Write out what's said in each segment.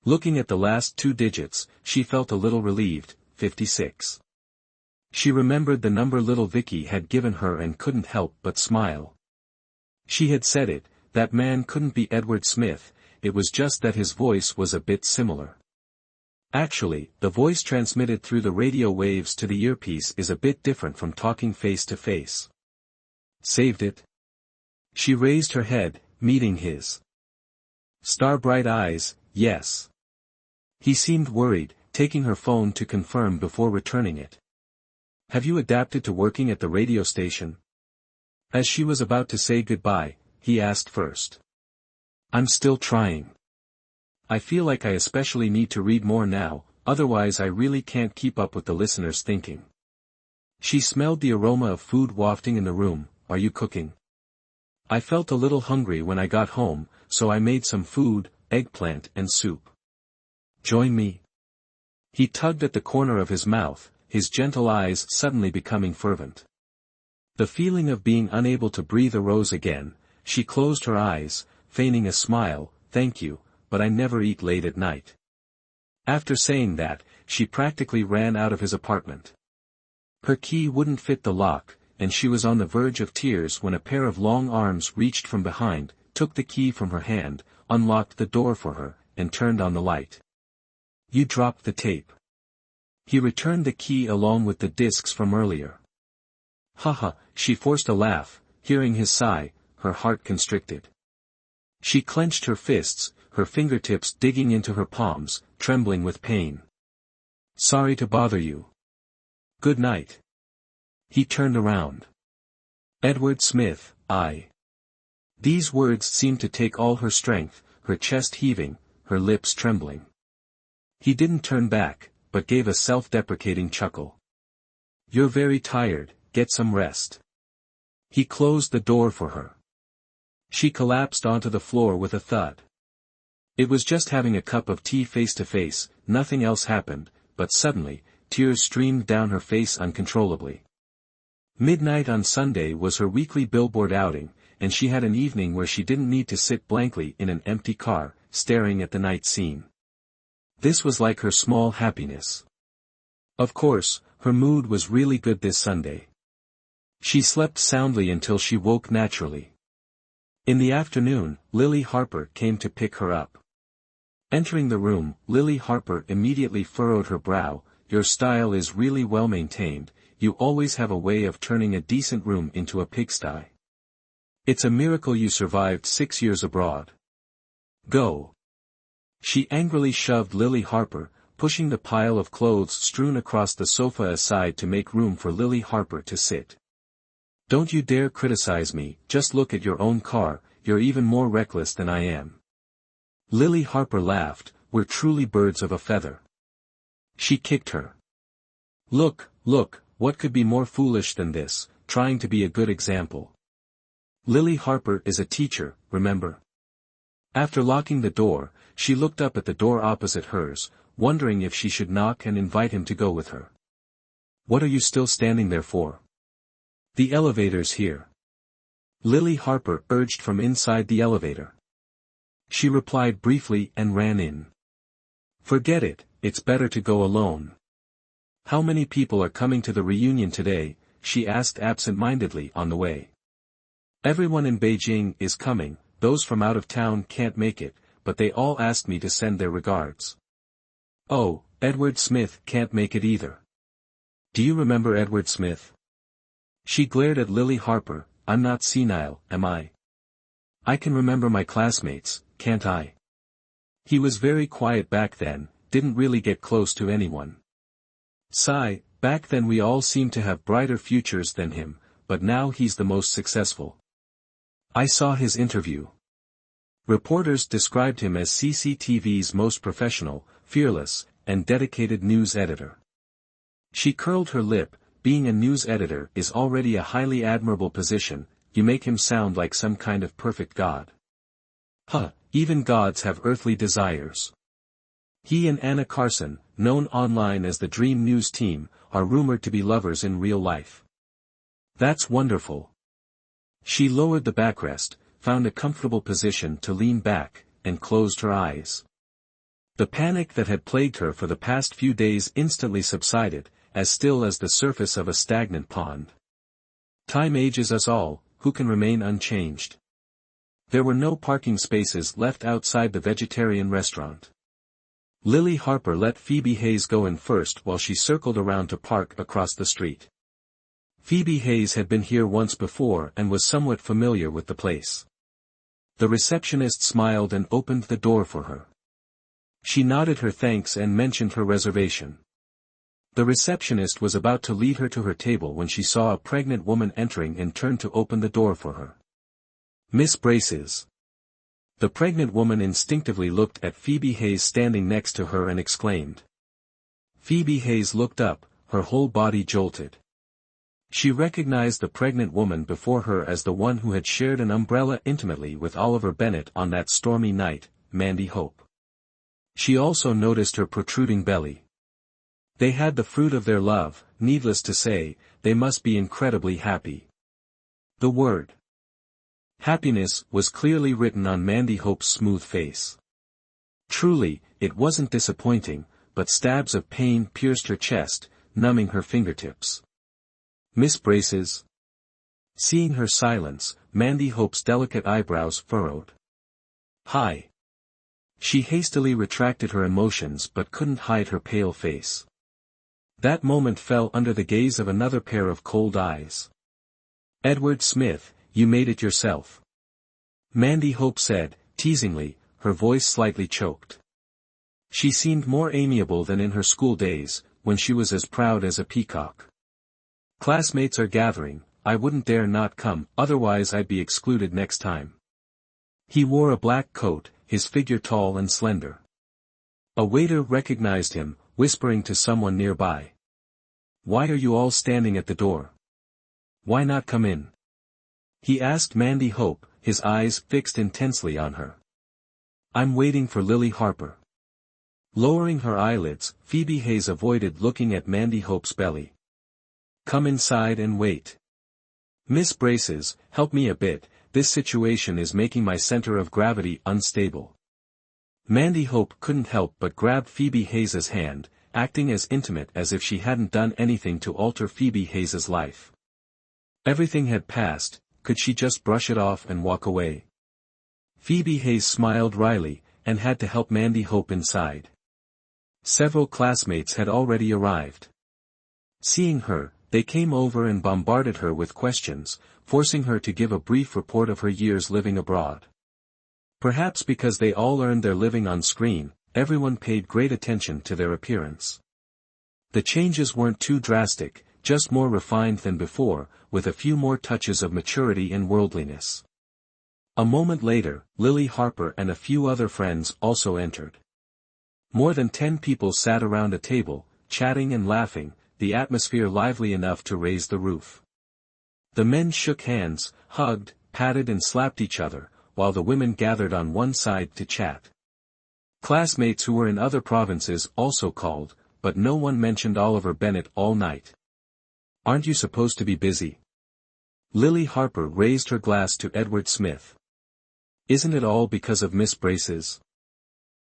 Looking at the last two digits, she felt a little relieved, 56. She remembered the number little Vicky had given her and couldn't help but smile. She had said it, that man couldn't be Edward Smith, it was just that his voice was a bit similar. Actually, the voice transmitted through the radio waves to the earpiece is a bit different from talking face to face. Saved it? She raised her head, meeting his star-bright eyes. Yes. He seemed worried, taking her phone to confirm before returning it. Have you adapted to working at the radio station? As she was about to say goodbye, he asked first. I'm still trying. I feel like I especially need to read more now, otherwise I really can't keep up with the listeners' thinking. She smelled the aroma of food wafting in the room. Are you cooking? I felt a little hungry when I got home, so I made some food, eggplant and soup. Join me? He tugged at the corner of his mouth, his gentle eyes suddenly becoming fervent. The feeling of being unable to breathe arose again. She closed her eyes, feigning a smile. Thank you, but I never eat late at night. After saying that, she practically ran out of his apartment. Her key wouldn't fit the lock, and she was on the verge of tears when a pair of long arms reached from behind, took the key from her hand, unlocked the door for her, and turned on the light. You dropped the tape. He returned the key along with the discs from earlier. Haha, she forced a laugh, hearing his sigh, her heart constricted. She clenched her fists, her fingertips digging into her palms, trembling with pain. Sorry to bother you. Good night. He turned around. Edward Smith, I. These words seemed to take all her strength, her chest heaving, her lips trembling. He didn't turn back, but gave a self-deprecating chuckle. You're very tired, get some rest. He closed the door for her. She collapsed onto the floor with a thud. It was just having a cup of tea face to face, nothing else happened, but suddenly, tears streamed down her face uncontrollably. Midnight on Sunday was her weekly billboard outing, and she had an evening where she didn't need to sit blankly in an empty car, staring at the night scene. This was like her small happiness. Of course, her mood was really good this Sunday. She slept soundly until she woke naturally. In the afternoon, Lily Harper came to pick her up. Entering the room, Lily Harper immediately furrowed her brow. Your style is really well maintained, you always have a way of turning a decent room into a pigsty. It's a miracle you survived 6 years abroad. Go. She angrily shoved Lily Harper, pushing the pile of clothes strewn across the sofa aside to make room for Lily Harper to sit. Don't you dare criticize me, just look at your own car, you're even more reckless than I am. Lily Harper laughed, we're truly birds of a feather. She kicked her. Look, what could be more foolish than this, trying to be a good example. Lily Harper is a teacher, remember? After locking the door, she looked up at the door opposite hers, wondering if she should knock and invite him to go with her. What are you still standing there for? The elevator's here. Lily Harper urged from inside the elevator. She replied briefly and ran in. Forget it, it's better to go alone. How many people are coming to the reunion today? She asked absent-mindedly on the way. Everyone in Beijing is coming, those from out of town can't make it, but they all asked me to send their regards. Oh, Edward Smith can't make it either. Do you remember Edward Smith? She glared at Lily Harper. I'm not senile, am I? I can remember my classmates, can't I? He was very quiet back then, didn't really get close to anyone. Sigh, back then we all seemed to have brighter futures than him, but now he's the most successful. I saw his interview. Reporters described him as CCTV's most professional, fearless, and dedicated news editor. She curled her lip. Being a news editor is already a highly admirable position, you make him sound like some kind of perfect god. Huh, even gods have earthly desires. He and Anna Carson, known online as the Dream News Team, are rumored to be lovers in real life. That's wonderful. She lowered the backrest, found a comfortable position to lean back, and closed her eyes. The panic that had plagued her for the past few days instantly subsided, as still as the surface of a stagnant pond. Time ages us all, who can remain unchanged? There were no parking spaces left outside the vegetarian restaurant. Lily Harper let Phoebe Hayes go in first while she circled around to park across the street. Phoebe Hayes had been here once before and was somewhat familiar with the place. The receptionist smiled and opened the door for her. She nodded her thanks and mentioned her reservation. The receptionist was about to lead her to her table when she saw a pregnant woman entering and turned to open the door for her. Miss Braces. The pregnant woman instinctively looked at Phoebe Hayes standing next to her and exclaimed. Phoebe Hayes looked up, her whole body jolted. She recognized the pregnant woman before her as the one who had shared an umbrella intimately with Oliver Bennett on that stormy night, Mandy Hope. She also noticed her protruding belly. They had the fruit of their love, needless to say, they must be incredibly happy. The word happiness was clearly written on Mandy Hope's smooth face. Truly, it wasn't disappointing, but stabs of pain pierced her chest, numbing her fingertips. Miss Braces. Seeing her silence, Mandy Hope's delicate eyebrows furrowed. Hi. She hastily retracted her emotions but couldn't hide her pale face. That moment fell under the gaze of another pair of cold eyes. Edward Smith, you made it yourself. Mandy Hope said, teasingly, her voice slightly choked. She seemed more amiable than in her school days, when she was as proud as a peacock. Classmates are gathering, I wouldn't dare not come, otherwise I'd be excluded next time. He wore a black coat, his figure tall and slender. A waiter recognized him, whispering to someone nearby. Why are you all standing at the door? Why not come in? He asked Mandy Hope, his eyes fixed intensely on her. I'm waiting for Lily Harper. Lowering her eyelids, Phoebe Hayes avoided looking at Mandy Hope's belly. Come inside and wait. Miss Braces, help me a bit, this situation is making my center of gravity unstable. Mandy Hope couldn't help but grab Phoebe Hayes's hand, acting as intimate as if she hadn't done anything to alter Phoebe Hayes's life. Everything had passed, could she just brush it off and walk away? Phoebe Hayes smiled wryly, and had to help Mandy Hope inside. Several classmates had already arrived. Seeing her, they came over and bombarded her with questions, forcing her to give a brief report of her years living abroad. Perhaps because they all earned their living on screen, everyone paid great attention to their appearance. The changes weren't too drastic, just more refined than before, with a few more touches of maturity and worldliness. A moment later, Lily Harper and a few other friends also entered. More than 10 people sat around a table, chatting and laughing, the atmosphere lively enough to raise the roof. The men shook hands, hugged, patted and slapped each other, while the women gathered on one side to chat. Classmates who were in other provinces also called, but no one mentioned Oliver Bennett all night. Aren't you supposed to be busy? Lily Harper raised her glass to Edward Smith. Isn't it all because of Miss Braces?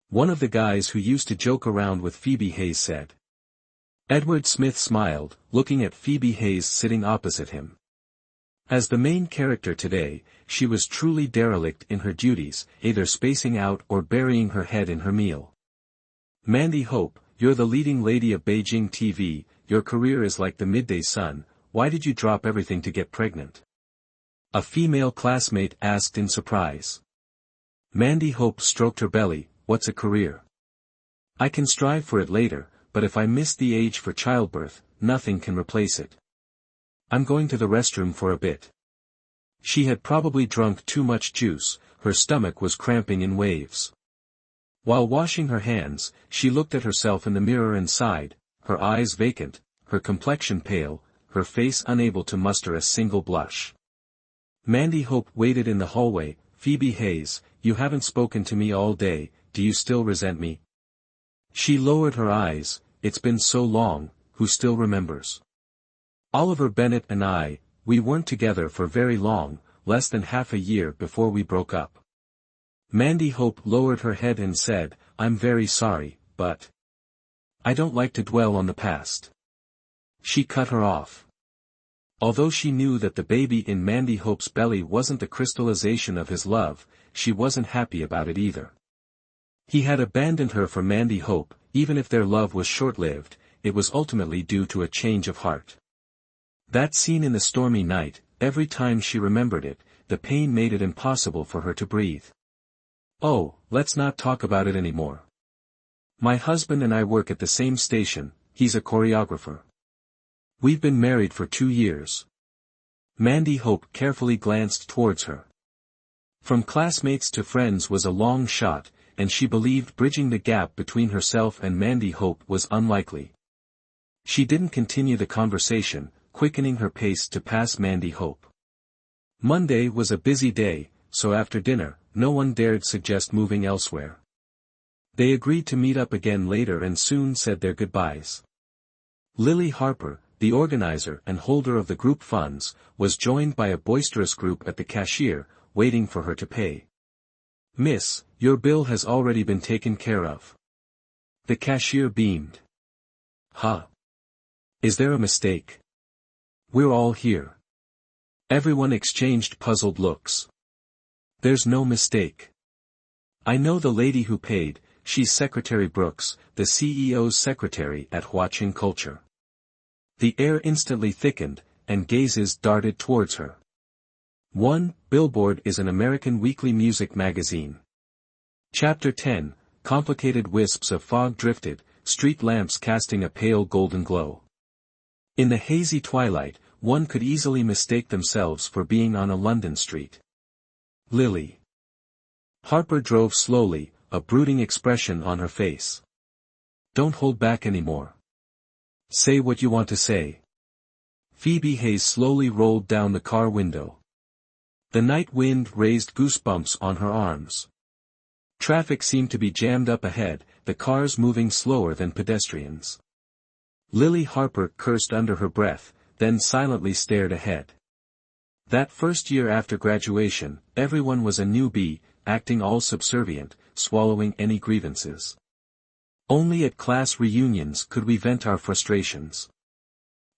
One of the guys who used to joke around with Phoebe Hayes said. Edward Smith smiled, looking at Phoebe Hayes sitting opposite him. As the main character today, she was truly derelict in her duties, either spacing out or burying her head in her meal. Mandy Hope, you're the leading lady of Beijing TV, your career is like the midday sun, why did you drop everything to get pregnant? A female classmate asked in surprise. Mandy Hope stroked her belly, what's a career? I can strive for it later, but if I miss the age for childbirth, nothing can replace it. I'm going to the restroom for a bit. She had probably drunk too much juice, her stomach was cramping in waves. While washing her hands, she looked at herself in the mirror and sighed, her eyes vacant, her complexion pale, her face unable to muster a single blush. Mandy Hope waited in the hallway. Phoebe Hayes, you haven't spoken to me all day, do you still resent me? She lowered her eyes, it's been so long, who still remembers? Oliver Bennett and I, we weren't together for very long, less than half a year before we broke up. Mandy Hope lowered her head and said, I'm very sorry, but I don't like to dwell on the past. She cut her off. Although she knew that the baby in Mandy Hope's belly wasn't the crystallization of his love, she wasn't happy about it either. He had abandoned her for Mandy Hope. Even if their love was short-lived, it was ultimately due to a change of heart. That scene in the stormy night, every time she remembered it, the pain made it impossible for her to breathe. Oh, let's not talk about it anymore. My husband and I work at the same station, he's a choreographer. We've been married for 2 years. Mandy Hope carefully glanced towards her. From classmates to friends was a long shot, and she believed bridging the gap between herself and Mandy Hope was unlikely. She didn't continue the conversation, quickening her pace to pass Mandy Hope. Monday was a busy day, so after dinner, no one dared suggest moving elsewhere. They agreed to meet up again later and soon said their goodbyes. Lily Harper, the organizer and holder of the group funds, was joined by a boisterous group at the cashier, waiting for her to pay. "Miss, your bill has already been taken care of." The cashier beamed. "Huh? Is there a mistake? We're all here." Everyone exchanged puzzled looks. "There's no mistake. I know the lady who paid, she's Secretary Brooks, the CEO's secretary at Huaqing Culture." The air instantly thickened, and gazes darted towards her. Billboard is an American weekly music magazine. Chapter 10, Complicated wisps of fog drifted, street lamps casting a pale golden glow. In the hazy twilight, one could easily mistake themselves for being on a London street. Lily Harper drove slowly, a brooding expression on her face. "Don't hold back anymore. Say what you want to say." Phoebe Hayes slowly rolled down the car window. The night wind raised goosebumps on her arms. Traffic seemed to be jammed up ahead, the cars moving slower than pedestrians. Lily Harper cursed under her breath, then silently stared ahead. That first year after graduation, everyone was a newbie, acting all subservient, swallowing any grievances. Only at class reunions could we vent our frustrations.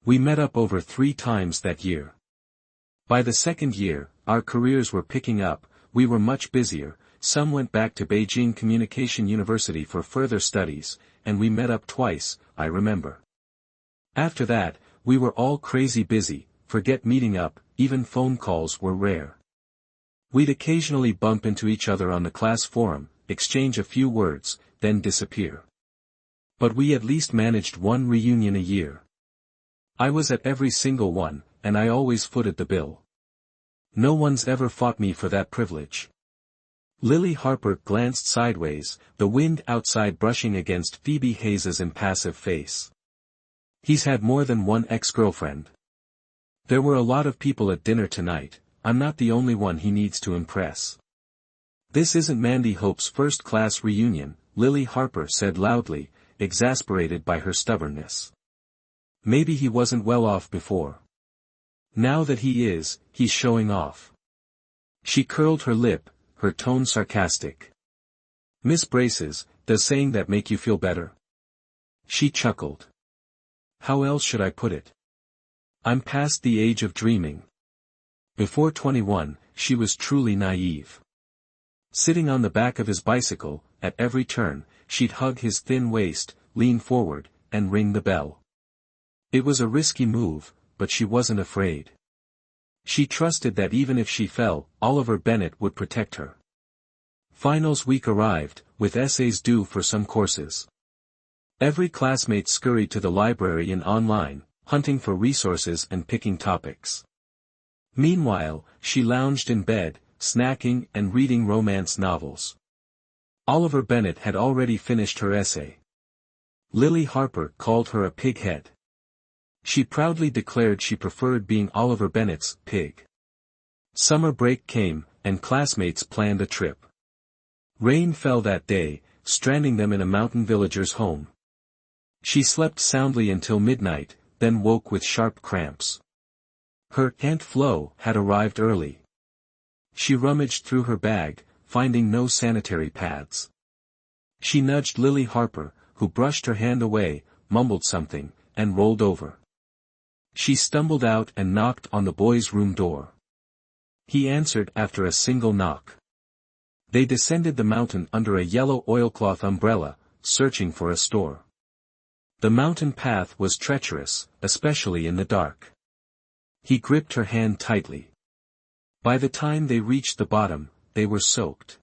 We met up over 3 times that year. By the second year, our careers were picking up, we were much busier, some went back to Beijing Communication University for further studies, and we met up twice, I remember. After that, we were all crazy busy, forget meeting up, even phone calls were rare. We'd occasionally bump into each other on the class forum, exchange a few words, then disappear. But we at least managed one reunion a year. I was at every single one, and I always footed the bill. No one's ever fought me for that privilege. Lily Harper glanced sideways, the wind outside brushing against Phoebe Hayes's impassive face. He's had more than one ex-girlfriend. There were a lot of people at dinner tonight, I'm not the only one he needs to impress. This isn't Mandy Hope's first-class reunion, Lily Harper said loudly, exasperated by her stubbornness. Maybe he wasn't well off before. Now that he is, he's showing off. She curled her lip, her tone sarcastic. "Miss Braces, does saying that make you feel better?" She chuckled. "How else should I put it? I'm past the age of dreaming." Before 21, she was truly naive. Sitting on the back of his bicycle, at every turn, she'd hug his thin waist, lean forward, and ring the bell. It was a risky move, but she wasn't afraid. She trusted that even if she fell, Oliver Bennett would protect her. Finals week arrived, with essays due for some courses. Every classmate scurried to the library and online, hunting for resources and picking topics. Meanwhile, she lounged in bed, snacking and reading romance novels. Oliver Bennett had already finished her essay. Lily Harper called her a pighead. She proudly declared she preferred being Oliver Bennett's pig. Summer break came, and classmates planned a trip. Rain fell that day, stranding them in a mountain villager's home. She slept soundly until midnight, then woke with sharp cramps. Her Aunt Flo had arrived early. She rummaged through her bag, finding no sanitary pads. She nudged Lily Harper, who brushed her hand away, mumbled something, and rolled over. She stumbled out and knocked on the boy's room door. He answered after a single knock. They descended the mountain under a yellow oilcloth umbrella, searching for a store. The mountain path was treacherous, especially in the dark. He gripped her hand tightly. By the time they reached the bottom, they were soaked.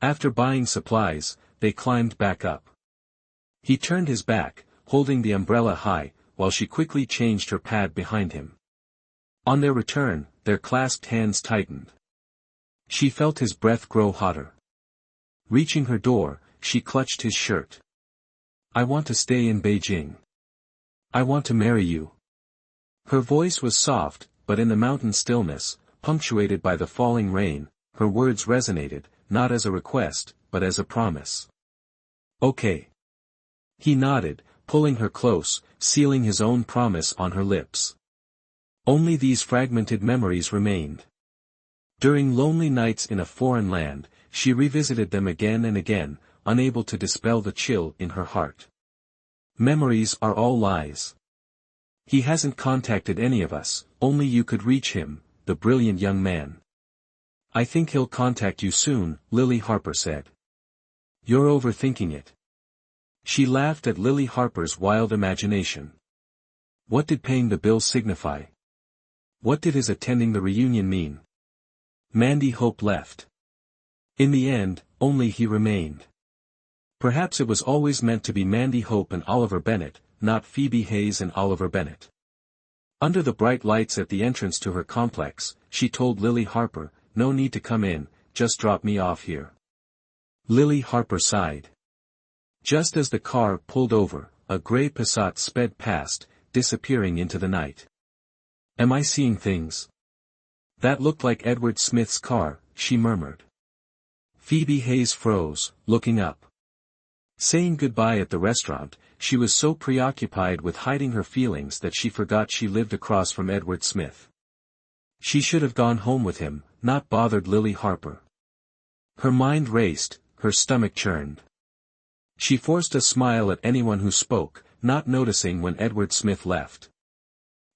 After buying supplies, they climbed back up. He turned his back, holding the umbrella high, while she quickly changed her pad behind him. On their return, their clasped hands tightened. She felt his breath grow hotter. Reaching her door, she clutched his shirt. "I want to stay in Beijing. I want to marry you." Her voice was soft, but in the mountain stillness, punctuated by the falling rain, her words resonated, not as a request, but as a promise. "Okay." He nodded, pulling her close, sealing his own promise on her lips. Only these fragmented memories remained. During lonely nights in a foreign land, she revisited them again and again, unable to dispel the chill in her heart. Memories are all lies. He hasn't contacted any of us, only you could reach him, the brilliant young man. "I think he'll contact you soon," Lily Harper said. "You're overthinking it." She laughed at Lily Harper's wild imagination. What did paying the bill signify? What did his attending the reunion mean? Mandy Hope left. In the end, only he remained. Perhaps it was always meant to be Mandy Hope and Oliver Bennett, not Phoebe Hayes and Oliver Bennett. Under the bright lights at the entrance to her complex, she told Lily Harper, "No need to come in, just drop me off here." Lily Harper sighed. Just as the car pulled over, a gray Passat sped past, disappearing into the night. "Am I seeing things?" "That looked like Edward Smith's car," she murmured. Phoebe Hayes froze, looking up. Saying goodbye at the restaurant, she was so preoccupied with hiding her feelings that she forgot she lived across from Edward Smith. She should have gone home with him, not bothered Lily Harper. Her mind raced, her stomach churned. She forced a smile at anyone who spoke, not noticing when Edward Smith left.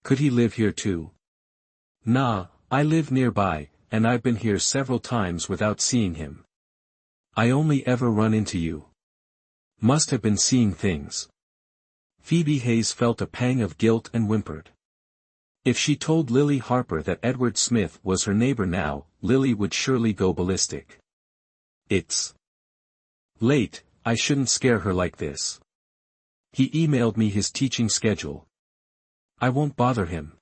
Could he live here too? "Nah, I live nearby, and I've been here several times without seeing him. I only ever run into you." Must have been seeing things. Phoebe Hayes felt a pang of guilt and whimpered. If she told Lily Harper that Edward Smith was her neighbor now, Lily would surely go ballistic. "It's late, I shouldn't scare her like this. He emailed me his teaching schedule. I won't bother him."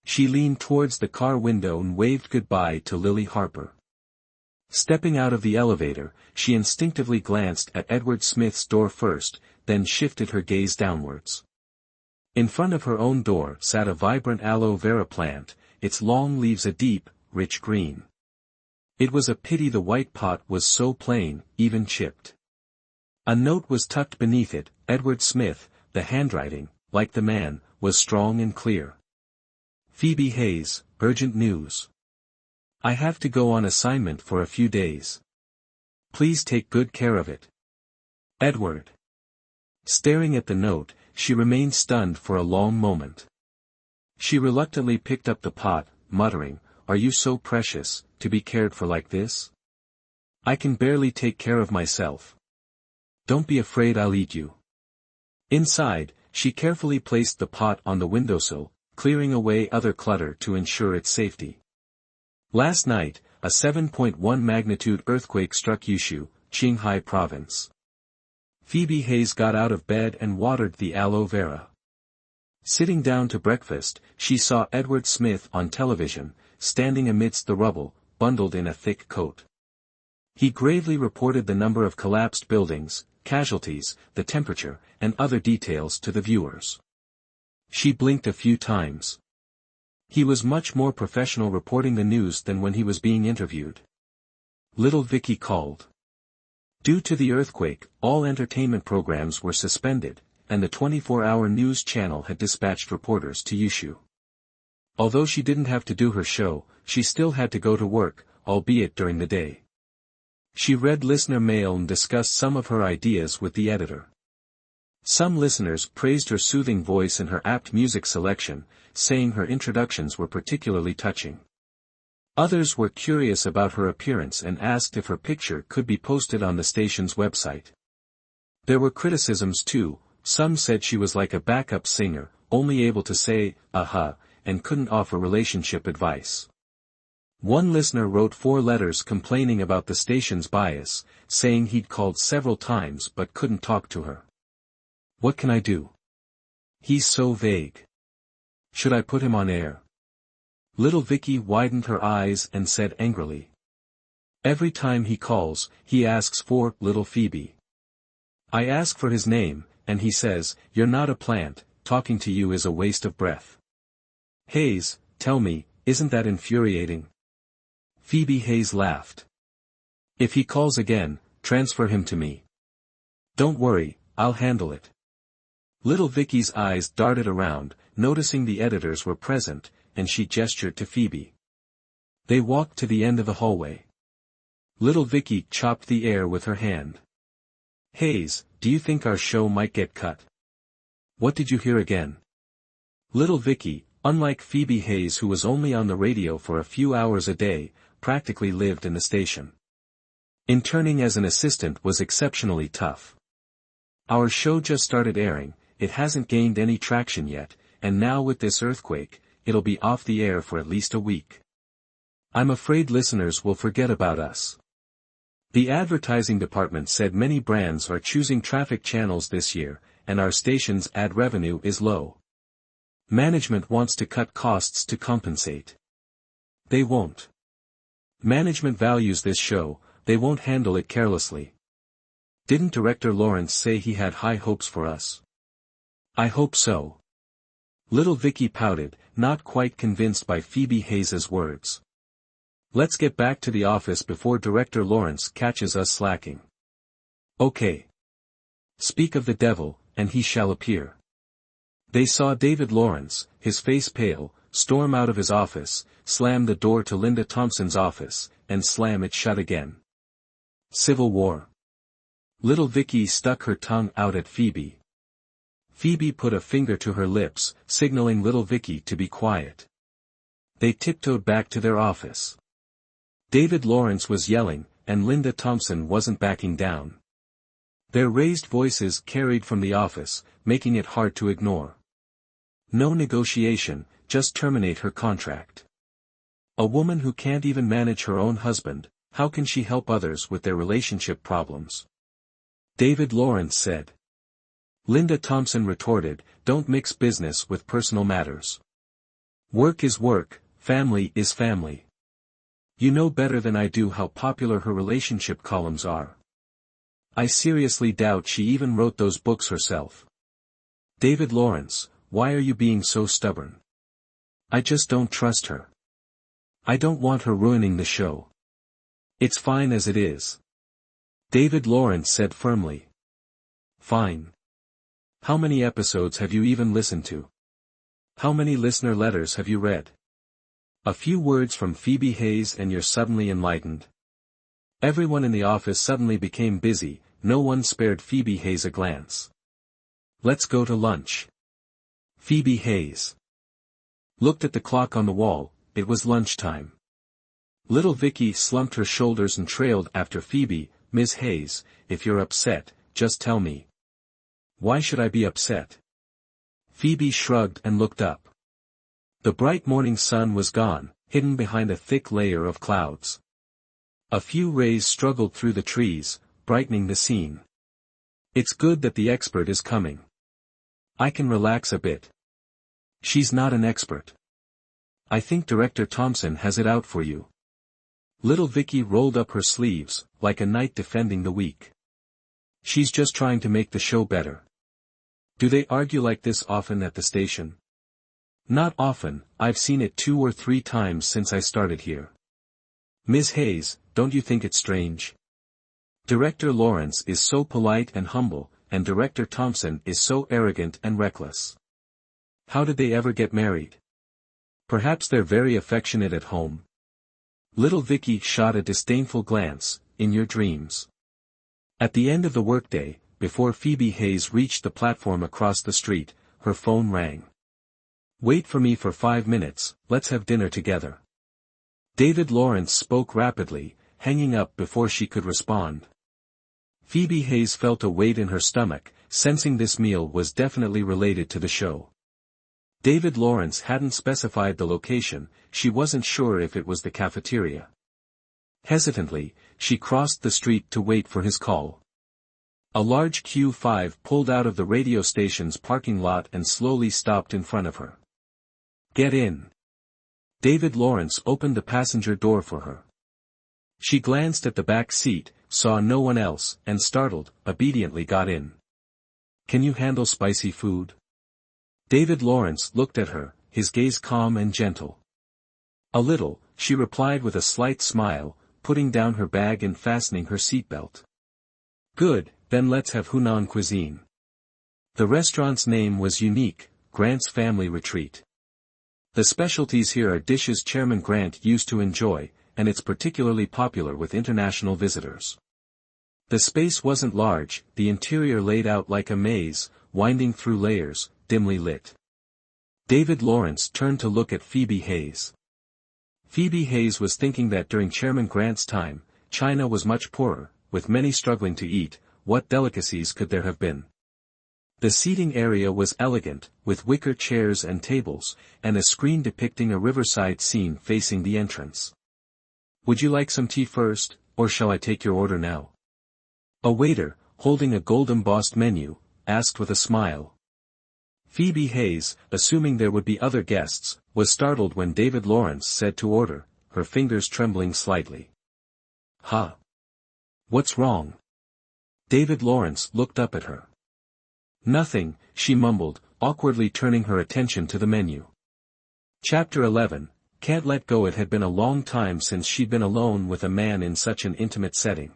She leaned towards the car window and waved goodbye to Lily Harper. Stepping out of the elevator, she instinctively glanced at Edward Smith's door first, then shifted her gaze downwards. In front of her own door sat a vibrant aloe vera plant, its long leaves a deep, rich green. It was a pity the white pot was so plain, even chipped. A note was tucked beneath it, Edward Smith. The handwriting, like the man, was strong and clear. "Phoebe Hayes, urgent news. I have to go on assignment for a few days. Please take good care of it. Edward." Staring at the note, she remained stunned for a long moment. She reluctantly picked up the pot, muttering, "Are you so precious, to be cared for like this? I can barely take care of myself. Don't be afraid I'll eat you." Inside, she carefully placed the pot on the windowsill, clearing away other clutter to ensure its safety. Last night, a 7.1 magnitude earthquake struck Yushu, Qinghai province. Phoebe Hayes got out of bed and watered the aloe vera. Sitting down to breakfast, she saw Edward Smith on television, standing amidst the rubble, bundled in a thick coat. He gravely reported the number of collapsed buildings, casualties, the temperature, and other details to the viewers. She blinked a few times. He was much more professional reporting the news than when he was being interviewed. Little Vicky called. Due to the earthquake, all entertainment programs were suspended, and the 24-hour news channel had dispatched reporters to Yushu. Although she didn't have to do her show, she still had to go to work, albeit during the day. She read listener mail and discussed some of her ideas with the editor. Some listeners praised her soothing voice and her apt music selection, saying her introductions were particularly touching. Others were curious about her appearance and asked if her picture could be posted on the station's website. There were criticisms too. Some said she was like a backup singer, only able to say, and couldn't offer relationship advice. One listener wrote 4 letters complaining about the station's bias, saying he'd called several times but couldn't talk to her. What can I do? He's so vague. Should I put him on air? Little Vicky widened her eyes and said angrily. Every time he calls, he asks for little Phoebe. I ask for his name, and he says, "You're not a plant, talking to you is a waste of breath." Hayes, tell me, isn't that infuriating? Phoebe Hayes laughed. If he calls again, transfer him to me. Don't worry, I'll handle it. Little Vicky's eyes darted around, noticing the editors were present, and she gestured to Phoebe. They walked to the end of the hallway. Little Vicky chopped the air with her hand. Hayes, do you think our show might get cut? What did you hear again? Little Vicky, unlike Phoebe Hayes who was only on the radio for a few hours a day, practically lived in the station. Interning as an assistant was exceptionally tough. Our show just started airing, it hasn't gained any traction yet, and now with this earthquake, it'll be off the air for at least a week. I'm afraid listeners will forget about us. The advertising department said many brands are choosing traffic channels this year, and our station's ad revenue is low. Management wants to cut costs to compensate. They won't. Management values this show, they won't handle it carelessly. Didn't Director Lawrence say he had high hopes for us? I hope so. Little Vicky pouted, not quite convinced by Phoebe Hayes's words. Let's get back to the office before Director Lawrence catches us slacking. Okay. Speak of the devil, and he shall appear. They saw David Lawrence, his face pale, storm out of his office, slam the door to Linda Thompson's office, and slam it shut again. Civil War. Little Vicky stuck her tongue out at Phoebe. Phoebe put a finger to her lips, signaling Little Vicky to be quiet. They tiptoed back to their office. David Lawrence was yelling, and Linda Thompson wasn't backing down. Their raised voices carried from the office, making it hard to ignore. No negotiation, just terminate her contract. A woman who can't even manage her own husband, how can she help others with their relationship problems? David Lawrence said. Linda Thompson retorted, don't mix business with personal matters. Work is work, family is family. You know better than I do how popular her relationship columns are. I seriously doubt she even wrote those books herself. David Lawrence, why are you being so stubborn? I just don't trust her. I don't want her ruining the show. It's fine as it is. David Lawrence said firmly. Fine. How many episodes have you even listened to? How many listener letters have you read? A few words from Phoebe Hayes and you're suddenly enlightened. Everyone in the office suddenly became busy, no one spared Phoebe Hayes a glance. Let's go to lunch. Phoebe Hayes looked at the clock on the wall, it was lunchtime. Little Vicky slumped her shoulders and trailed after Phoebe. Ms. Hayes, if you're upset, just tell me. Why should I be upset? Phoebe shrugged and looked up. The bright morning sun was gone, hidden behind a thick layer of clouds. A few rays struggled through the trees, brightening the scene. It's good that the expert is coming. I can relax a bit. She's not an expert. I think Director Thompson has it out for you. Little Vicky rolled up her sleeves, like a knight defending the weak. She's just trying to make the show better. Do they argue like this often at the station? Not often, I've seen it 2 or 3 times since I started here. Ms. Hayes, don't you think it's strange? Director Lawrence is so polite and humble, and Director Thompson is so arrogant and reckless. How did they ever get married? Perhaps they're very affectionate at home. Little Vicky shot a disdainful glance, in your dreams. At the end of the workday, before Phoebe Hayes reached the platform across the street, her phone rang. "Wait for me for 5 minutes, let's have dinner together." David Lawrence spoke rapidly, hanging up before she could respond. Phoebe Hayes felt a weight in her stomach, sensing this meal was definitely related to the show. David Lawrence hadn't specified the location, she wasn't sure if it was the cafeteria. Hesitantly, she crossed the street to wait for his call. A large Q5 pulled out of the radio station's parking lot and slowly stopped in front of her. "Get in." David Lawrence opened the passenger door for her. She glanced at the back seat, saw no one else, and startled, obediently got in. "Can you handle spicy food?" David Lawrence looked at her, his gaze calm and gentle. "A little," she replied with a slight smile, putting down her bag and fastening her seatbelt. "Good, then let's have Hunan cuisine." The restaurant's name was unique, Grant's Family Retreat. The specialties here are dishes Chairman Grant used to enjoy, and it's particularly popular with international visitors. The space wasn't large, the interior laid out like a maze, winding through layers, dimly lit. David Lawrence turned to look at Phoebe Hayes. Phoebe Hayes was thinking that during Chairman Grant's time, China was much poorer, with many struggling to eat. What delicacies could there have been? The seating area was elegant, with wicker chairs and tables, and a screen depicting a riverside scene facing the entrance. "Would you like some tea first, or shall I take your order now?" A waiter, holding a gold-embossed menu, asked with a smile. Phoebe Hayes, assuming there would be other guests, was startled when David Lawrence said to order, her fingers trembling slightly. "Huh? What's wrong?" David Lawrence looked up at her. "Nothing," she mumbled, awkwardly turning her attention to the menu. Chapter 11, Can't Let Go. It had been a long time since she'd been alone with a man in such an intimate setting.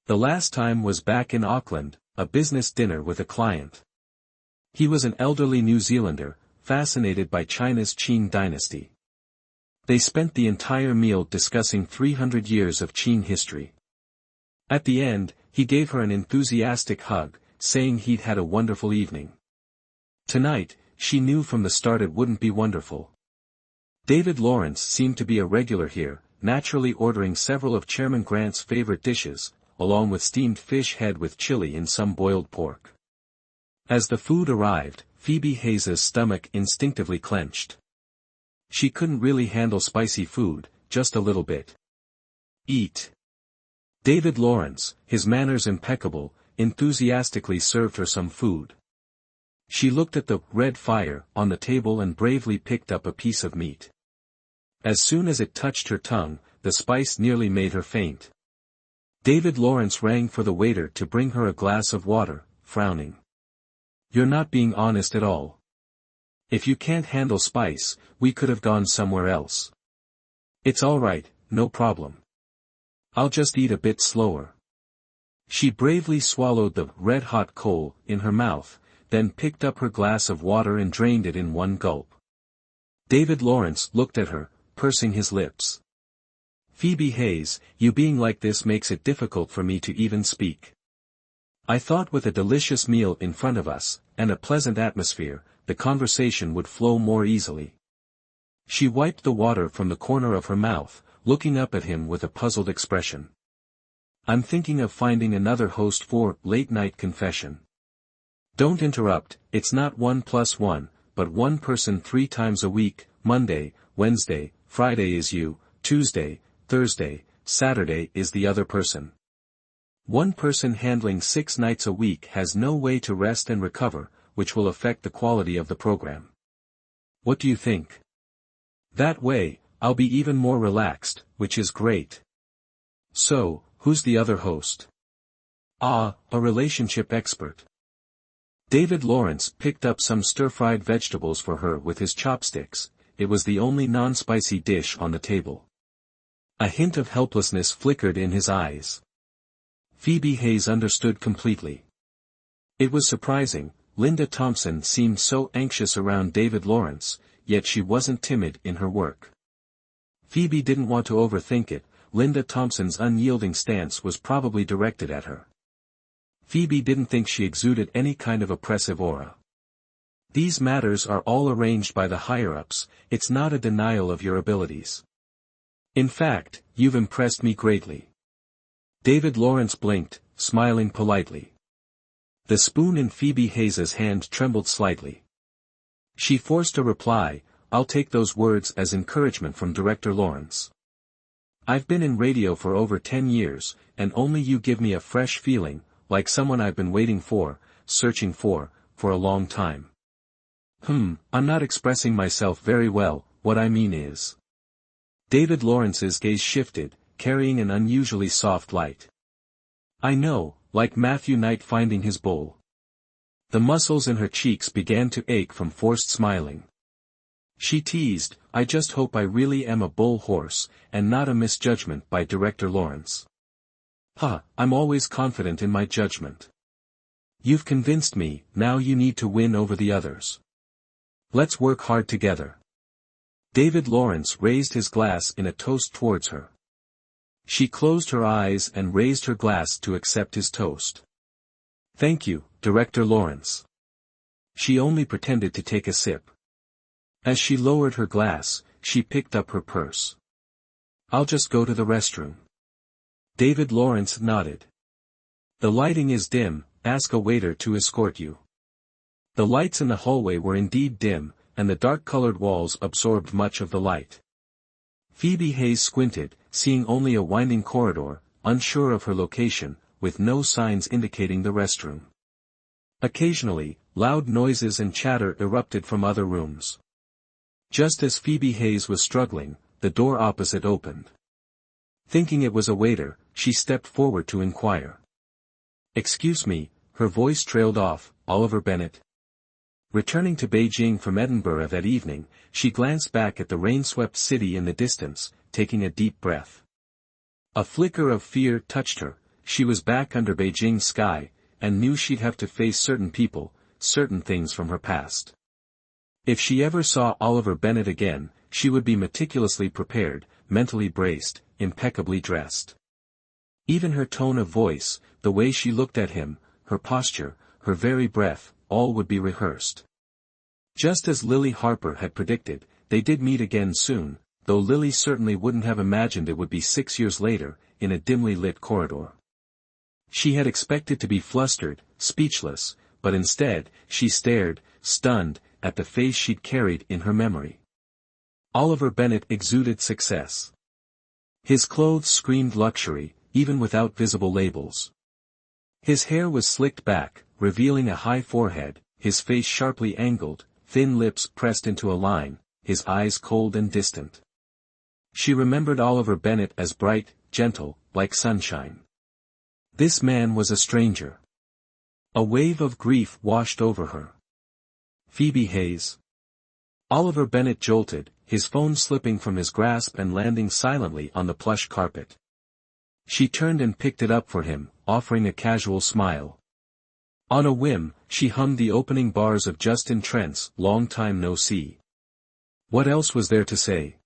The last time was back in Auckland, a business dinner with a client. He was an elderly New Zealander, fascinated by China's Qing dynasty. They spent the entire meal discussing 300 years of Qing history. At the end, he gave her an enthusiastic hug, saying he'd had a wonderful evening. Tonight, she knew from the start it wouldn't be wonderful. David Lawrence seemed to be a regular here, naturally ordering several of Chairman Grant's favorite dishes, along with steamed fish head with chili and some boiled pork. As the food arrived, Phoebe Hayes' stomach instinctively clenched. She couldn't really handle spicy food, just a little bit. "Eat." David Lawrence, his manners impeccable, enthusiastically served her some food. She looked at the red fire on the table and bravely picked up a piece of meat. As soon as it touched her tongue, the spice nearly made her faint. David Lawrence rang for the waiter to bring her a glass of water, frowning. "You're not being honest at all. If you can't handle spice, we could have gone somewhere else." "It's all right, no problem. I'll just eat a bit slower." She bravely swallowed the red-hot coal in her mouth, then picked up her glass of water and drained it in one gulp. David Lawrence looked at her, pursing his lips. "Phoebe Hayes, you being like this makes it difficult for me to even speak. I thought with a delicious meal in front of us, and a pleasant atmosphere, the conversation would flow more easily." She wiped the water from the corner of her mouth, looking up at him with a puzzled expression. "I'm thinking of finding another host for late-night confession." "Don't interrupt, it's not 1+1, but one person 3 times a week, Monday, Wednesday, Friday is you, Tuesday, Thursday, Saturday is the other person. One person handling 6 nights a week has no way to rest and recover, which will affect the quality of the program. What do you think? That way, I'll be even more relaxed, which is great." "So, who's the other host?" "Ah, a relationship expert." David Lawrence picked up some stir-fried vegetables for her with his chopsticks. It was the only non-spicy dish on the table. A hint of helplessness flickered in his eyes. Phoebe Hayes understood completely. It was surprising, Linda Thompson seemed so anxious around David Lawrence, yet she wasn't timid in her work. Phoebe didn't want to overthink it, Linda Thompson's unyielding stance was probably directed at her. Phoebe didn't think she exuded any kind of oppressive aura. These matters are all arranged by the higher-ups, it's not a denial of your abilities. In fact, you've impressed me greatly. David Lawrence blinked, smiling politely. The spoon in Phoebe Hayes's hand trembled slightly. She forced a reply, I'll take those words as encouragement from Director Lawrence. I've been in radio for over 10 years, and only you give me a fresh feeling, like someone I've been waiting for, searching for a long time. I'm not expressing myself very well, what I mean is. David Lawrence's gaze shifted, carrying an unusually soft light. I know, like Matthew Knight finding his bull. The muscles in her cheeks began to ache from forced smiling. She teased, I just hope I really am a bull horse, and not a misjudgment by Director Lawrence. I'm always confident in my judgment. You've convinced me, now you need to win over the others. Let's work hard together. David Lawrence raised his glass in a toast towards her. She closed her eyes and raised her glass to accept his toast. Thank you, Director Lawrence. She only pretended to take a sip. As she lowered her glass, she picked up her purse. I'll just go to the restroom. David Lawrence nodded. The lighting is dim, ask a waiter to escort you. The lights in the hallway were indeed dim, and the dark-colored walls absorbed much of the light. Phoebe Hayes squinted, seeing only a winding corridor, unsure of her location, with no signs indicating the restroom. Occasionally, loud noises and chatter erupted from other rooms. Just as Phoebe Hayes was struggling, the door opposite opened. Thinking it was a waiter, she stepped forward to inquire. Excuse me, her voice trailed off, Oliver Bennett. Returning to Beijing from Edinburgh that evening, she glanced back at the rain-swept city in the distance, taking a deep breath. A flicker of fear touched her, she was back under Beijing's sky, and knew she'd have to face certain people, certain things from her past. If she ever saw Oliver Bennett again, she would be meticulously prepared, mentally braced, impeccably dressed. Even her tone of voice, the way she looked at him, her posture, her very breath, all would be rehearsed. Just as Lily Harper had predicted, they did meet again soon, though Lily certainly wouldn't have imagined it would be 6 years later, in a dimly lit corridor. She had expected to be flustered, speechless, but instead, she stared, stunned, at the face she'd carried in her memory. Oliver Bennett exuded success. His clothes screamed luxury, even without visible labels. His hair was slicked back, revealing a high forehead, his face sharply angled, thin lips pressed into a line, his eyes cold and distant. She remembered Oliver Bennett as bright, gentle, like sunshine. This man was a stranger. A wave of grief washed over her. Phoebe Hayes. Oliver Bennett jolted, his phone slipping from his grasp and landing silently on the plush carpet. She turned and picked it up for him, offering a casual smile. On a whim, she hummed the opening bars of Justin Trent's Long Time No See. What else was there to say?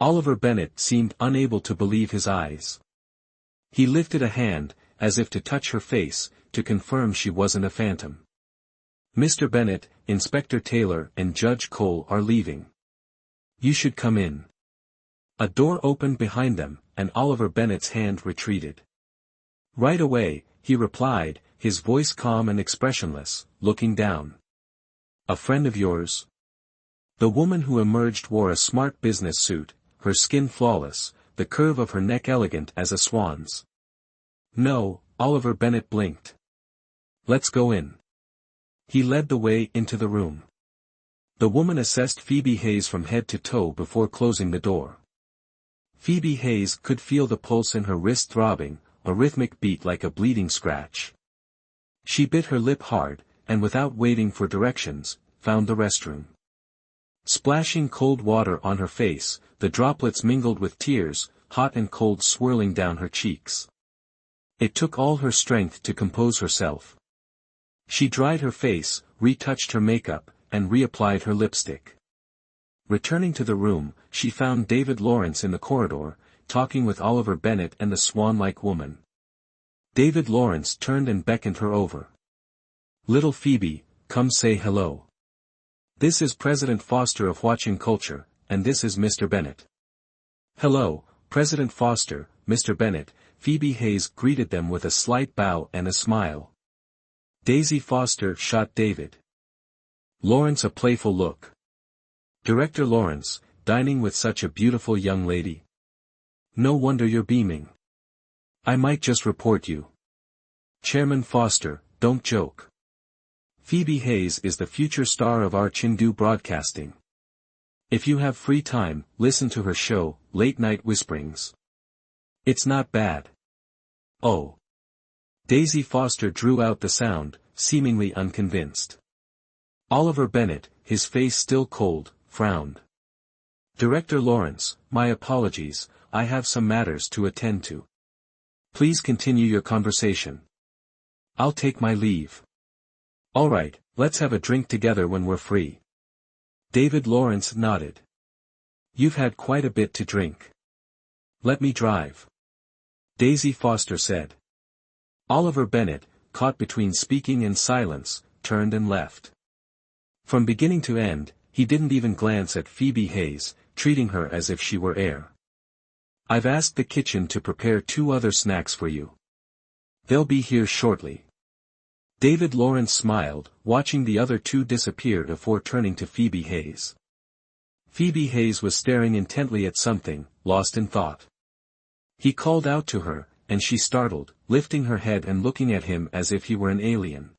Oliver Bennett seemed unable to believe his eyes. He lifted a hand, as if to touch her face, to confirm she wasn't a phantom. Mr. Bennett, Inspector Taylor and Judge Cole are leaving. You should come in. A door opened behind them, and Oliver Bennett's hand retreated. Right away, he replied, his voice calm and expressionless, looking down. A friend of yours? The woman who emerged wore a smart business suit, her skin flawless, the curve of her neck elegant as a swan's. No, Oliver Bennett blinked. Let's go in. He led the way into the room. The woman assessed Phoebe Hayes from head to toe before closing the door. Phoebe Hayes could feel the pulse in her wrist throbbing, a rhythmic beat like a bleeding scratch. She bit her lip hard, and without waiting for directions, found the restroom. Splashing cold water on her face, the droplets mingled with tears, hot and cold swirling down her cheeks. It took all her strength to compose herself. She dried her face, retouched her makeup, and reapplied her lipstick. Returning to the room, she found David Lawrence in the corridor, talking with Oliver Bennett and the swan-like woman. David Lawrence turned and beckoned her over. "Little Phoebe, come say hello. This is President Foster of Watching Culture, and this is Mr. Bennett." "Hello, President Foster, Mr. Bennett," Phoebe Hayes greeted them with a slight bow and a smile. Daisy Foster shot David Lawrence a playful look. "Director Lawrence, dining with such a beautiful young lady? No wonder you're beaming. I might just report you." "Chairman Foster, don't joke. Phoebe Hayes is the future star of our Chindu Broadcasting. If you have free time, listen to her show, Late Night Whisperings. It's not bad." "Oh." Daisy Foster drew out the sound, seemingly unconvinced. Oliver Bennett, his face still cold, frowned. "Director Lawrence, my apologies, I have some matters to attend to. Please continue your conversation. I'll take my leave." "All right, let's have a drink together when we're free." David Lawrence nodded. "You've had quite a bit to drink. Let me drive," Daisy Foster said. Oliver Bennett, caught between speaking and silence, turned and left. From beginning to end, he didn't even glance at Phoebe Hayes, treating her as if she were air. "I've asked the kitchen to prepare 2 other snacks for you. They'll be here shortly." David Lawrence smiled, watching the other 2 disappear before turning to Phoebe Hayes. Phoebe Hayes was staring intently at something, lost in thought. He called out to her, and she startled, lifting her head and looking at him as if he were an alien.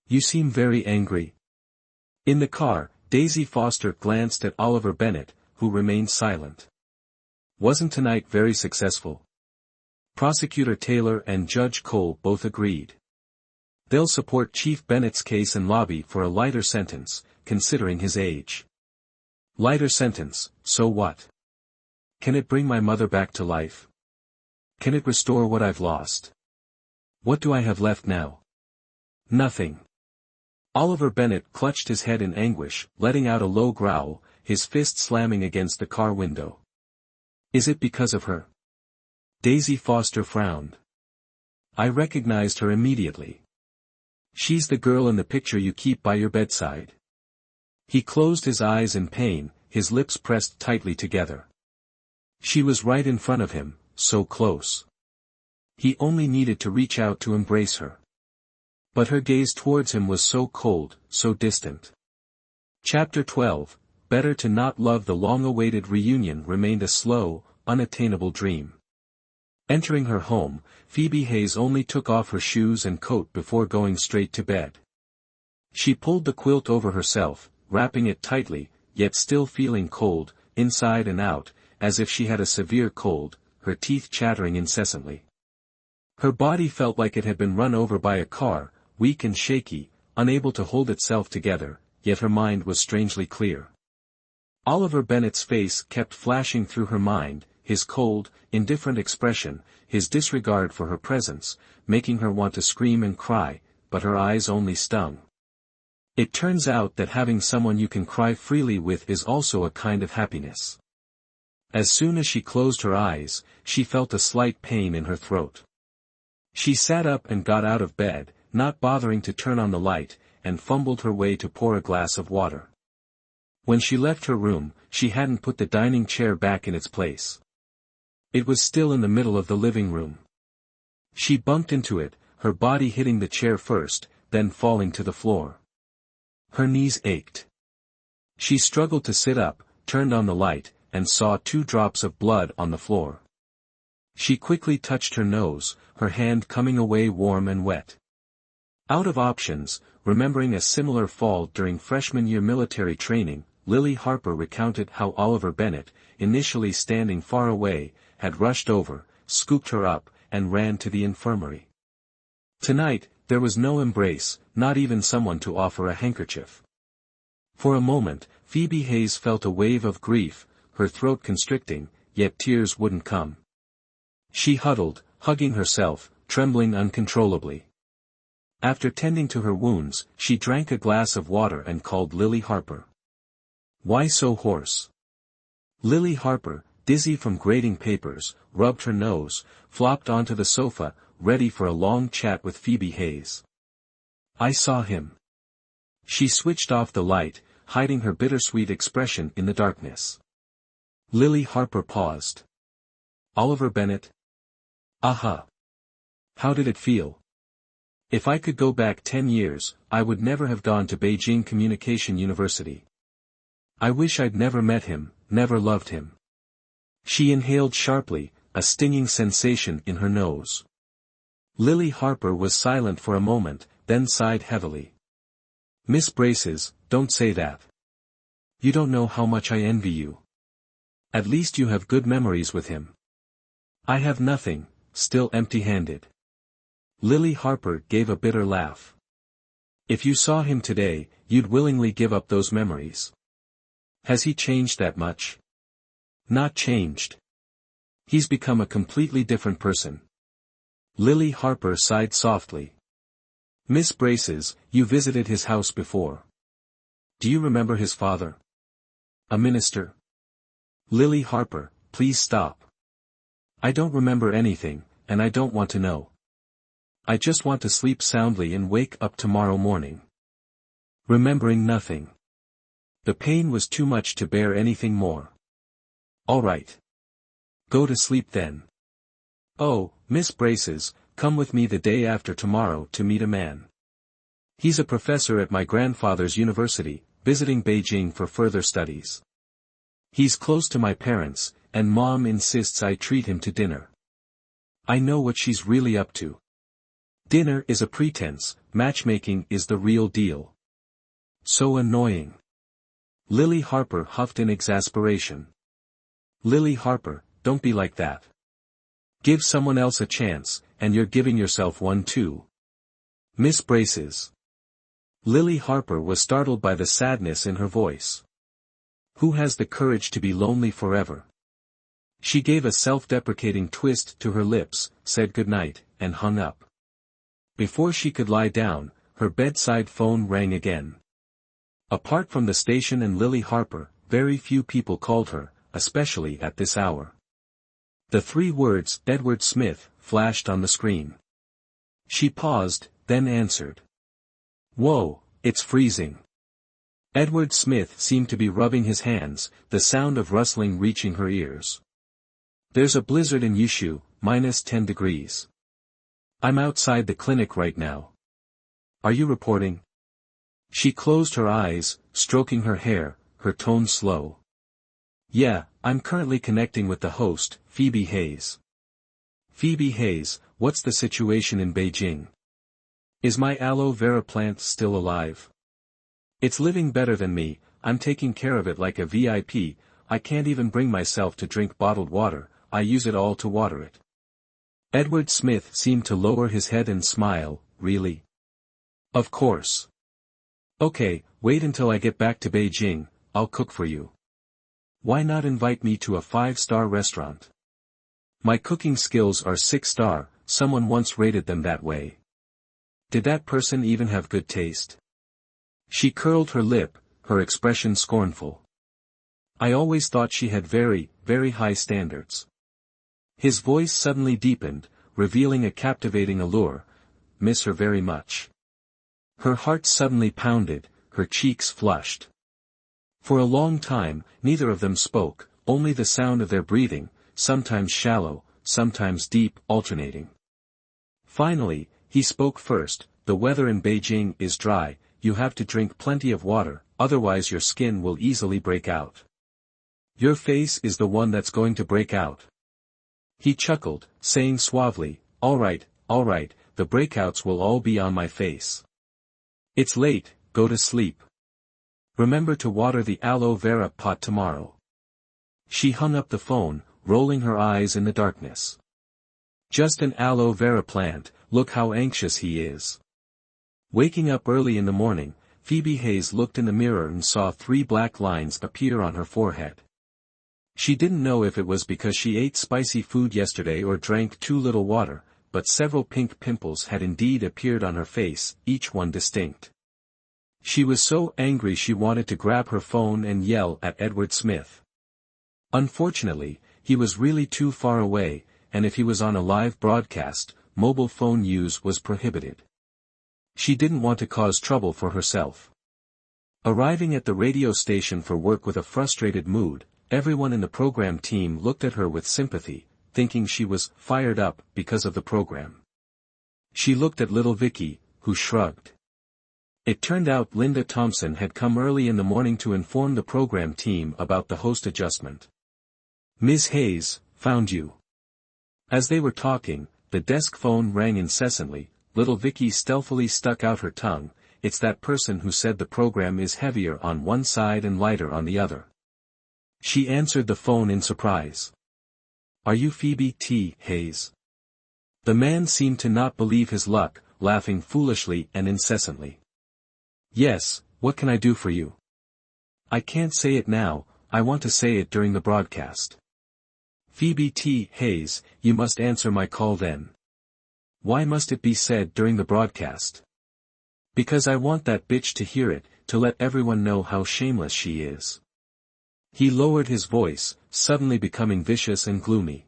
"You seem very angry." In the car, Daisy Foster glanced at Oliver Bennett, who remained silent. "Wasn't tonight very successful?" Prosecutor Taylor and Judge Cole both agreed. "They'll support Chief Bennett's case and lobby for a lighter sentence, considering his age." "Lighter sentence, so what? Can it bring my mother back to life? Can it restore what I've lost? What do I have left now? Nothing." Oliver Bennett clutched his head in anguish, letting out a low growl, his fist slamming against the car window. "Is it because of her?" Daisy Foster frowned. "I recognized her immediately. She's the girl in the picture you keep by your bedside." He closed his eyes in pain, his lips pressed tightly together. She was right in front of him, so close. He only needed to reach out to embrace her. But her gaze towards him was so cold, so distant. Chapter 12, Better to Not Love. The long-awaited reunion remained a slow, unattainable dream. Entering her home, Phoebe Hayes only took off her shoes and coat before going straight to bed. She pulled the quilt over herself, wrapping it tightly, yet still feeling cold, inside and out, as if she had a severe cold, her teeth chattering incessantly. Her body felt like it had been run over by a car, weak and shaky, unable to hold itself together, yet her mind was strangely clear. Oliver Bennett's face kept flashing through her mind, his cold, indifferent expression, his disregard for her presence, making her want to scream and cry, but her eyes only stung. It turns out that having someone you can cry freely with is also a kind of happiness. As soon as she closed her eyes, she felt a slight pain in her throat. She sat up and got out of bed, not bothering to turn on the light, and fumbled her way to pour a glass of water. When she left her room, she hadn't put the dining chair back in its place. It was still in the middle of the living room. She bumped into it, her body hitting the chair first, then falling to the floor. Her knees ached. She struggled to sit up, turned on the light, and saw 2 drops of blood on the floor. She quickly touched her nose, her hand coming away warm and wet. Out of options, remembering a similar fall during freshman year military training, Lily Harper recounted how Oliver Bennett, initially standing far away, had rushed over, scooped her up, and ran to the infirmary. Tonight, there was no embrace, not even someone to offer a handkerchief. For a moment, Phoebe Hayes felt a wave of grief, her throat constricting, yet tears wouldn't come. She huddled, hugging herself, trembling uncontrollably. After tending to her wounds, she drank a glass of water and called Lily Harper. "Why so hoarse?" Lily Harper, dizzy from grading papers, rubbed her nose, flopped onto the sofa, ready for a long chat with Phoebe Hayes. I saw him. She switched off the light, hiding her bittersweet expression in the darkness. Lily Harper paused. Oliver Bennett? Aha. How did it feel? If I could go back 10 years, I would never have gone to Beijing Communication University. I wish I'd never met him, never loved him. She inhaled sharply, a stinging sensation in her nose. Lily Harper was silent for a moment, then sighed heavily. Miss Braces, don't say that. You don't know how much I envy you. At least you have good memories with him. I have nothing, still empty-handed. Lily Harper gave a bitter laugh. If you saw him today, you'd willingly give up those memories. Has he changed that much? Not changed. He's become a completely different person. Lily Harper sighed softly. Miss Braces, you visited his house before. Do you remember his father? A minister? Lily Harper, please stop. I don't remember anything, and I don't want to know. I just want to sleep soundly and wake up tomorrow morning. Remembering nothing. The pain was too much to bear anything more. All right. Go to sleep then. Oh, Miss Braces, come with me the day after tomorrow to meet a man. He's a professor at my grandfather's university, visiting Beijing for further studies. He's close to my parents, and Mom insists I treat him to dinner. I know what she's really up to. Dinner is a pretense, matchmaking is the real deal. So annoying. Lily Harper huffed in exasperation. Lily Harper, don't be like that. Give someone else a chance, and you're giving yourself one too. Miss Braces. Lily Harper was startled by the sadness in her voice. Who has the courage to be lonely forever? She gave a self-deprecating twist to her lips, said goodnight, and hung up. Before she could lie down, her bedside phone rang again. Apart from the station and Lily Harper, very few people called her, especially at this hour. The 3 words, Edward Smith, flashed on the screen. She paused, then answered. Whoa, it's freezing. Edward Smith seemed to be rubbing his hands, the sound of rustling reaching her ears. There's a blizzard in Yushu, -10 degrees. I'm outside the clinic right now. Are you reporting? She closed her eyes, stroking her hair, her tone slow. Yeah, I'm currently connecting with the host, Phoebe Hayes. Phoebe Hayes, what's the situation in Beijing? Is my aloe vera plant still alive? It's living better than me, I'm taking care of it like a VIP, I can't even bring myself to drink bottled water, I use it all to water it. Edward Smith seemed to lower his head and smile, really? Of course. Okay, wait until I get back to Beijing, I'll cook for you. Why not invite me to a 5-star restaurant? My cooking skills are 6-star, someone once rated them that way. Did that person even have good taste? She curled her lip, her expression scornful. I always thought she had very, very high standards. His voice suddenly deepened, revealing a captivating allure. Miss her very much. Her heart suddenly pounded, her cheeks flushed. For a long time, neither of them spoke, only the sound of their breathing, sometimes shallow, sometimes deep, alternating. Finally, he spoke first. The weather in Beijing is dry, you have to drink plenty of water, otherwise your skin will easily break out. Your face is the one that's going to break out. He chuckled, saying suavely, all right, the breakouts will all be on my face. It's late, go to sleep. Remember to water the aloe vera pot tomorrow. She hung up the phone, rolling her eyes in the darkness. Just an aloe vera plant, look how anxious he is. Waking up early in the morning, Phoebe Hayes looked in the mirror and saw 3 black lines appear on her forehead. She didn't know if it was because she ate spicy food yesterday or drank too little water, but several pink pimples had indeed appeared on her face, each one distinct. She was so angry she wanted to grab her phone and yell at Edward Smith. Unfortunately, He was really too far away, and if he was on a live broadcast, mobile phone use was prohibited. She didn't want to cause trouble for herself. Arriving at the radio station for work with a frustrated mood, everyone in the program team looked at her with sympathy, thinking she was fired up because of the program. She looked at little Vicky, who shrugged. It turned out Linda Thompson had come early in the morning to inform the program team about the host adjustment. "Ms. Hayes, found you." As they were talking, the desk phone rang incessantly. Little Vicky stealthily stuck out her tongue. "It's that person who said the program is heavier on one side and lighter on the other." She answered the phone in surprise. "Are you Phoebe T. Hayes?" The man seemed to not believe his luck, laughing foolishly and incessantly. "Yes, what can I do for you?" "I can't say it now, I want to say it during the broadcast." "Phoebe T. Hayes, you must answer my call then." "Why must it be said during the broadcast?" "Because I want that bitch to hear it, to let everyone know how shameless she is." He lowered his voice, suddenly becoming vicious and gloomy.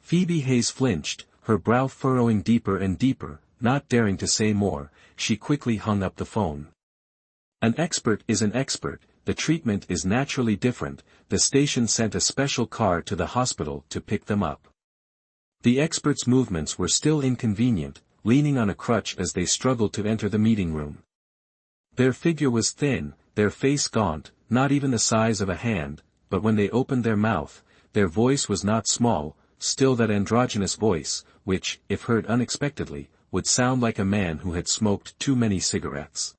Phoebe Hayes flinched, her brow furrowing deeper and deeper. Not daring to say more, she quickly hung up the phone. An expert is an expert, the treatment is naturally different. The station sent a special car to the hospital to pick them up. The expert's movements were still inconvenient, leaning on a crutch as they struggled to enter the meeting room. Their figure was thin, their face gaunt, not even the size of a hand, but when they opened their mouth, their voice was not small, still that androgynous voice, which, if heard unexpectedly, would sound like a man who had smoked too many cigarettes.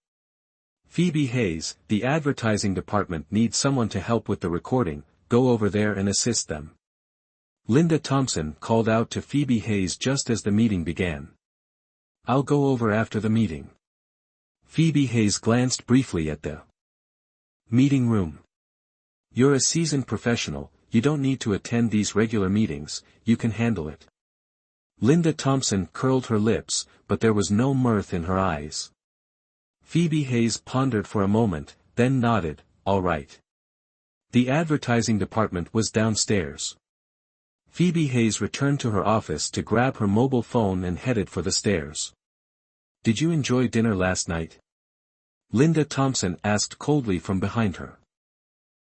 "Phoebe Hayes, the advertising department needs someone to help with the recording, go over there and assist them." Linda Thompson called out to Phoebe Hayes just as the meeting began. "I'll go over after the meeting." Phoebe Hayes glanced briefly at the meeting room. "You're a seasoned professional, you don't need to attend these regular meetings, you can handle it." Linda Thompson curled her lips, but there was no mirth in her eyes. Phoebe Hayes pondered for a moment, then nodded, "All right." The advertising department was downstairs. Phoebe Hayes returned to her office to grab her mobile phone and headed for the stairs. "Did you enjoy dinner last night?" Linda Thompson asked coldly from behind her.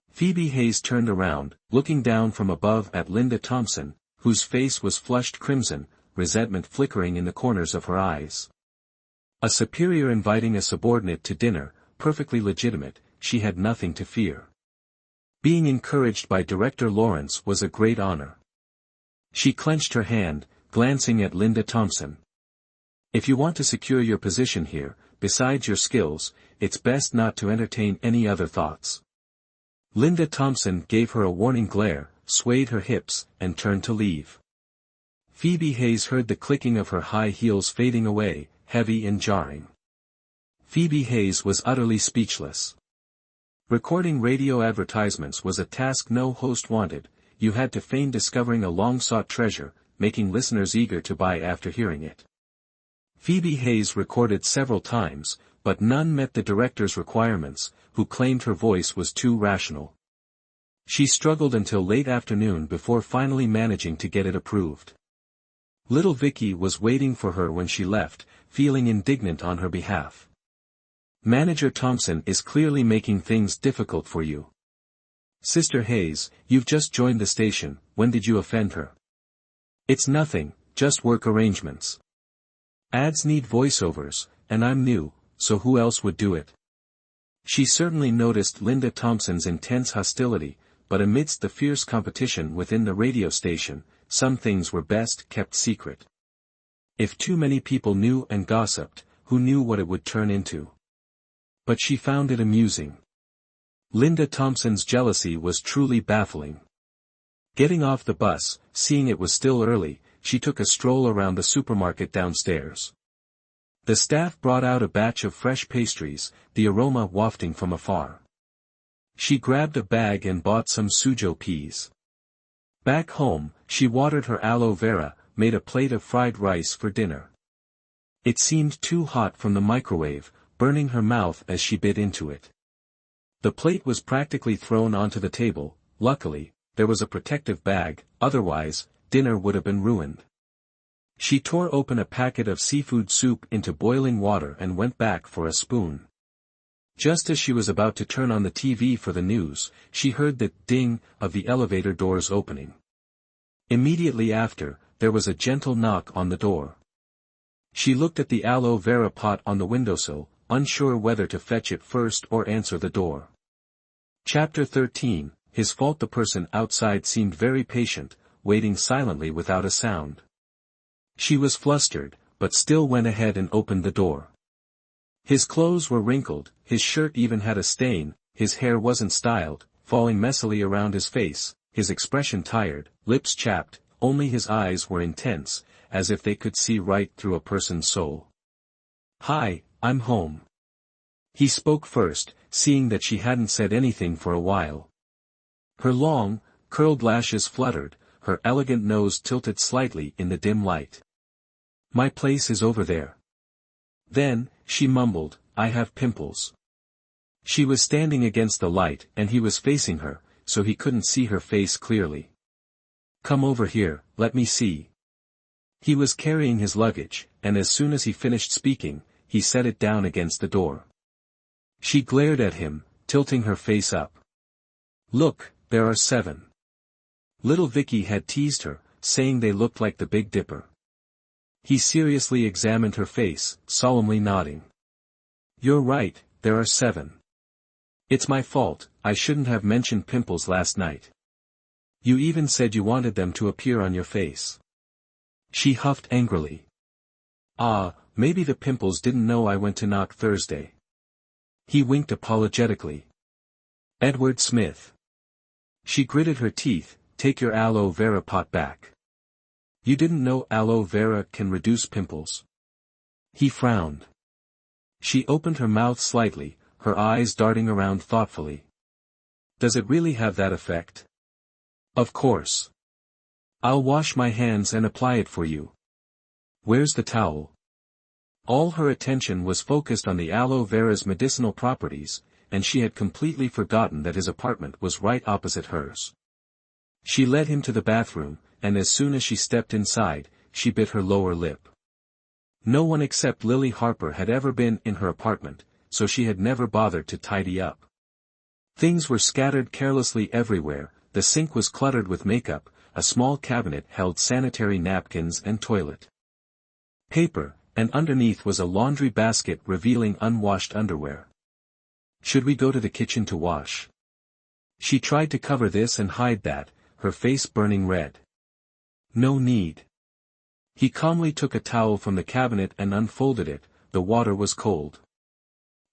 Phoebe Hayes turned around, looking down from above at Linda Thompson, whose face was flushed crimson, resentment flickering in the corners of her eyes. A superior inviting a subordinate to dinner, perfectly legitimate, she had nothing to fear. Being encouraged by Director Lawrence was a great honor. She clenched her hand, glancing at Linda Thompson. "If you want to secure your position here, besides your skills, it's best not to entertain any other thoughts." Linda Thompson gave her a warning glare, swayed her hips, and turned to leave. Phoebe Hayes heard the clicking of her high heels fading away, heavy and jarring. Phoebe Hayes was utterly speechless. Recording radio advertisements was a task no host wanted. You had to feign discovering a long-sought treasure, making listeners eager to buy after hearing it. Phoebe Hayes recorded several times, but none met the director's requirements, who claimed her voice was too rational. She struggled until late afternoon before finally managing to get it approved. Little Vicky was waiting for her when she left, feeling indignant on her behalf. "Manager Thompson is clearly making things difficult for you. Sister Hayes, you've just joined the station, when did you offend her?" "It's nothing, just work arrangements. Ads need voiceovers, and I'm new, so who else would do it?" She certainly noticed Linda Thompson's intense hostility, but amidst the fierce competition within the radio station, some things were best kept secret. If too many people knew and gossiped, who knew what it would turn into? But she found it amusing. Linda Thompson's jealousy was truly baffling. Getting off the bus, seeing it was still early, she took a stroll around the supermarket downstairs. The staff brought out a batch of fresh pastries, the aroma wafting from afar. She grabbed a bag and bought some sujo peas. Back home, she watered her aloe vera, made a plate of fried rice for dinner. It seemed too hot from the microwave, burning her mouth as she bit into it. The plate was practically thrown onto the table. Luckily, there was a protective bag, otherwise, dinner would have been ruined. She tore open a packet of seafood soup into boiling water and went back for a spoon. Just as she was about to turn on the TV for the news, she heard the ding of the elevator doors opening. Immediately after, there was a gentle knock on the door. She looked at the aloe vera pot on the windowsill, unsure whether to fetch it first or answer the door. Chapter 13, His fault. The person outside seemed very patient, waiting silently without a sound. She was flustered, but still went ahead and opened the door. His clothes were wrinkled, his shirt even had a stain, his hair wasn't styled, falling messily around his face, his expression tired, lips chapped, only his eyes were intense, as if they could see right through a person's soul. "Hi, I'm home." He spoke first, seeing that she hadn't said anything for a while. Her long, curled lashes fluttered, her elegant nose tilted slightly in the dim light. "My place is over there." Then, she mumbled, "I have pimples." She was standing against the light and he was facing her, so he couldn't see her face clearly. "Come over here, let me see." He was carrying his luggage, and as soon as he finished speaking, he set it down against the door. She glared at him, tilting her face up. "Look, there are 7. Little Vicky had teased her, saying they looked like the Big Dipper. He seriously examined her face, solemnly nodding. "You're right, there are 7. It's my fault, I shouldn't have mentioned pimples last night. You even said you wanted them to appear on your face." She huffed angrily. "Ah, maybe the pimples didn't know I went to knock Thursday." He winked apologetically. "Edward Smith." She gritted her teeth, "Take your aloe vera pot back. You didn't know aloe vera can reduce pimples?" He frowned. She opened her mouth slightly, her eyes darting around thoughtfully. "Does it really have that effect?" "Of course. I'll wash my hands and apply it for you. Where's the towel?" All her attention was focused on the aloe vera's medicinal properties, and she had completely forgotten that his apartment was right opposite hers. She led him to the bathroom, and as soon as she stepped inside, she bit her lower lip. No one except Lily Harper had ever been in her apartment, so she had never bothered to tidy up. Things were scattered carelessly everywhere, the sink was cluttered with makeup, a small cabinet held sanitary napkins and toilet paper, and underneath was a laundry basket revealing unwashed underwear. "Should we go to the kitchen to wash?" She tried to cover this and hide that, her face burning red. "No need." He calmly took a towel from the cabinet and unfolded it, the water was cold.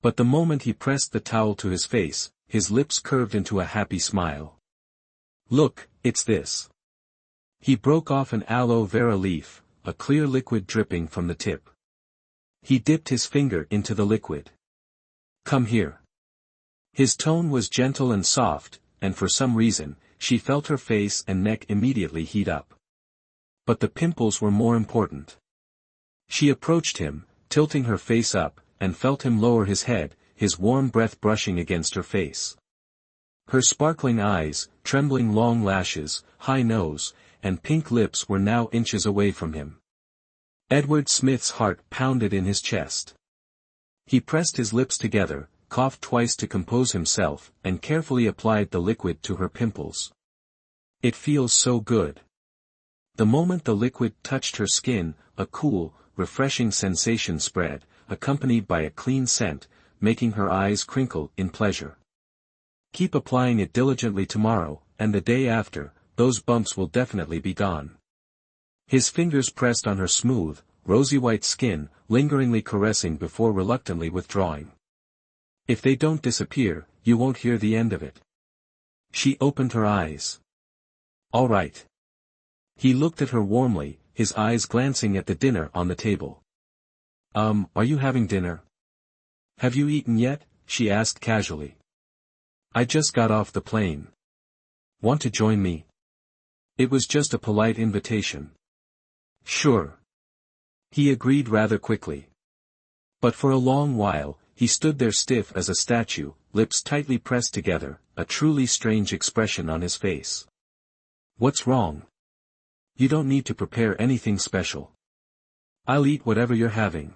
But the moment he pressed the towel to his face, his lips curved into a happy smile. "Look, it's this." He broke off an aloe vera leaf, a clear liquid dripping from the tip. He dipped his finger into the liquid. "Come here." His tone was gentle and soft, and for some reason, she felt her face and neck immediately heat up. But the pimples were more important. She approached him, tilting her face up, and felt him lower his head, his warm breath brushing against her face. Her sparkling eyes, trembling long lashes, high nose, and pink lips were now inches away from him. Edward Smith's heart pounded in his chest. He pressed his lips together, coughed twice to compose himself, and carefully applied the liquid to her pimples. "It feels so good." The moment the liquid touched her skin, a cool, refreshing sensation spread, accompanied by a clean scent, making her eyes crinkle in pleasure. "Keep applying it diligently tomorrow, and the day after, those bumps will definitely be gone." His fingers pressed on her smooth, rosy white skin, lingeringly caressing before reluctantly withdrawing. "If they don't disappear, you won't hear the end of it." She opened her eyes. "All right." He looked at her warmly, his eyes glancing at the dinner on the table. Are you having dinner?" "Have you eaten yet?" she asked casually. "I just got off the plane. Want to join me?" It was just a polite invitation. "Sure." He agreed rather quickly. But for a long while, he stood there stiff as a statue, lips tightly pressed together, a truly strange expression on his face. What's wrong? You don't need to prepare anything special. I'll eat whatever you're having.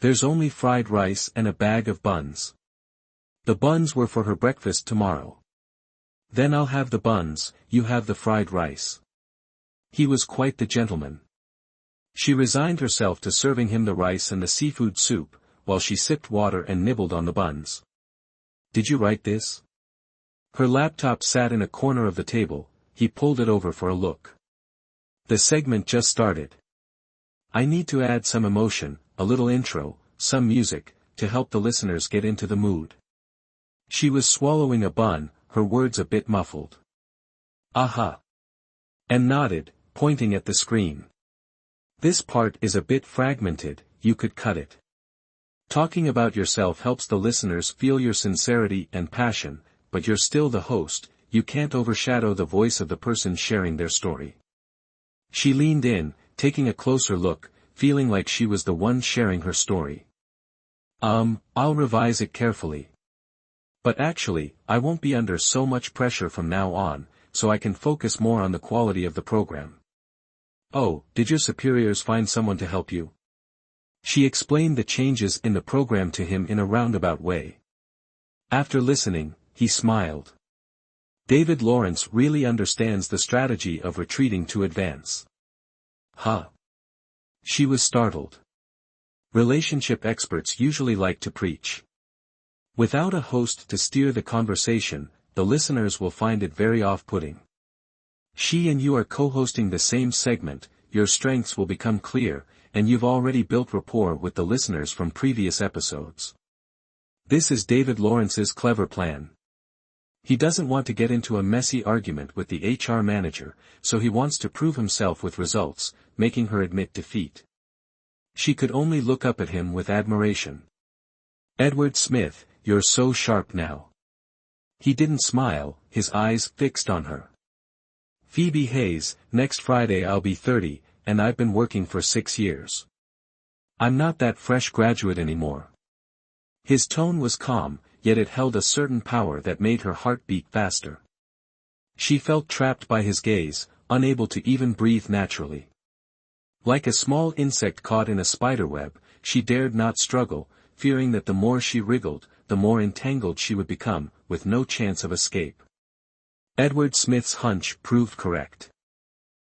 There's only fried rice and a bag of buns. The buns were for her breakfast tomorrow. Then I'll have the buns, you have the fried rice. He was quite the gentleman. She resigned herself to serving him the rice and the seafood soup, while she sipped water and nibbled on the buns. Did you write this? Her laptop sat in a corner of the table, he pulled it over for a look. The segment just started. I need to add some emotion, a little intro, some music, to help the listeners get into the mood. She was swallowing a bun, her words a bit muffled. Aha! And nodded, pointing at the screen. This part is a bit fragmented, you could cut it. Talking about yourself helps the listeners feel your sincerity and passion, but you're still the host, you can't overshadow the voice of the person sharing their story. She leaned in, taking a closer look, feeling like she was the one sharing her story. I'll revise it carefully. But actually, I won't be under so much pressure from now on, so I can focus more on the quality of the program. Oh, did your superiors find someone to help you? She explained the changes in the program to him in a roundabout way. After listening, he smiled. David Lawrence really understands the strategy of retreating to advance. Huh. She was startled. Relationship experts usually like to preach. Without a host to steer the conversation, the listeners will find it very off-putting. She and you are co-hosting the same segment, your strengths will become clear, and you've already built rapport with the listeners from previous episodes. This is David Lawrence's clever plan. He doesn't want to get into a messy argument with the HR manager, so he wants to prove himself with results, making her admit defeat. She could only look up at him with admiration. Edward Smith, you're so sharp now. He didn't smile, his eyes fixed on her. Phoebe Hayes, next Friday I'll be 30, and I've been working for 6 years. I'm not that fresh graduate anymore. His tone was calm, yet it held a certain power that made her heart beat faster. She felt trapped by his gaze, unable to even breathe naturally. Like a small insect caught in a spiderweb, she dared not struggle, fearing that the more she wriggled, the more entangled she would become, with no chance of escape. Edward Smith's hunch proved correct.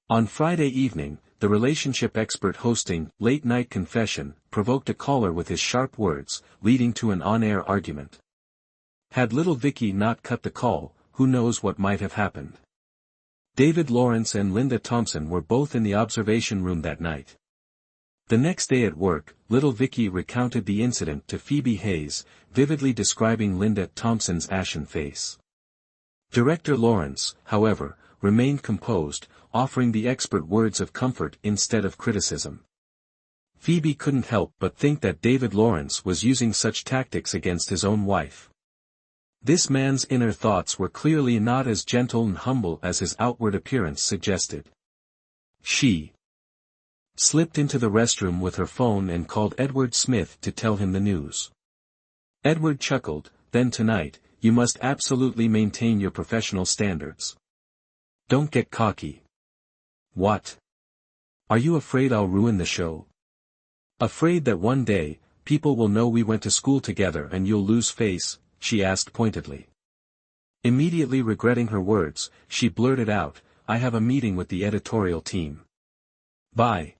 On Friday evening, the relationship expert hosting Late Night Confession provoked a caller with his sharp words, leading to an on-air argument. Had little Vicky not cut the call, who knows what might have happened. David Lawrence and Linda Thompson were both in the observation room that night. The next day at work, little Vicky recounted the incident to Phoebe Hayes, vividly describing Linda Thompson's ashen face. Director Lawrence, however, remained composed, offering the expert words of comfort instead of criticism. Phoebe couldn't help but think that David Lawrence was using such tactics against his own wife. This man's inner thoughts were clearly not as gentle and humble as his outward appearance suggested. She slipped into the restroom with her phone and called Edward Smith to tell him the news. Edward chuckled, then tonight, you must absolutely maintain your professional standards. Don't get cocky. What? Are you afraid I'll ruin the show? Afraid that one day, people will know we went to school together and you'll lose face? She asked pointedly. Immediately regretting her words, she blurted out, I have a meeting with the editorial team. Bye.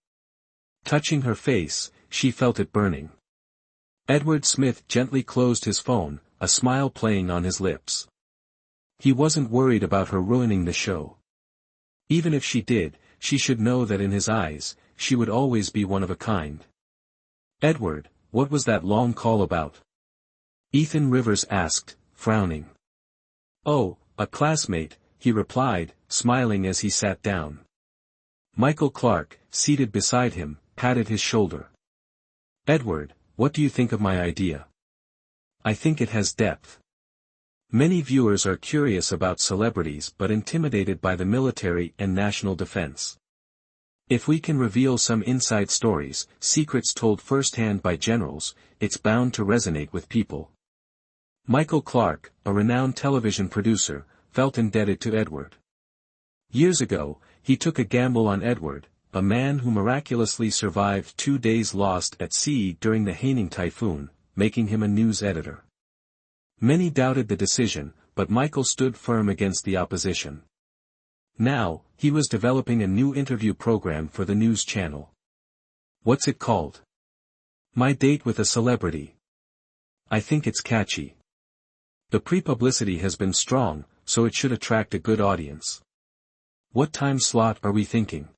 Touching her face, she felt it burning. Edward Smith gently closed his phone, a smile playing on his lips. He wasn't worried about her ruining the show. Even if she did, she should know that in his eyes, she would always be one of a kind. Edward, what was that long call about? Ethan Rivers asked, frowning. Oh, a classmate, he replied, smiling as he sat down. Michael Clark, seated beside him, patted his shoulder. Edward, what do you think of my idea? I think it has depth. Many viewers are curious about celebrities but intimidated by the military and national defense. If we can reveal some inside stories, secrets told firsthand by generals, it's bound to resonate with people. Michael Clark, a renowned television producer, felt indebted to Edward. Years ago, he took a gamble on Edward, a man who miraculously survived 2 days lost at sea during the Haining typhoon, making him a news editor. Many doubted the decision, but Michael stood firm against the opposition. Now, he was developing a new interview program for the news channel. What's it called? My Date with a Celebrity. I think it's catchy. The pre-publicity has been strong, so it should attract a good audience. What time slot are we thinking?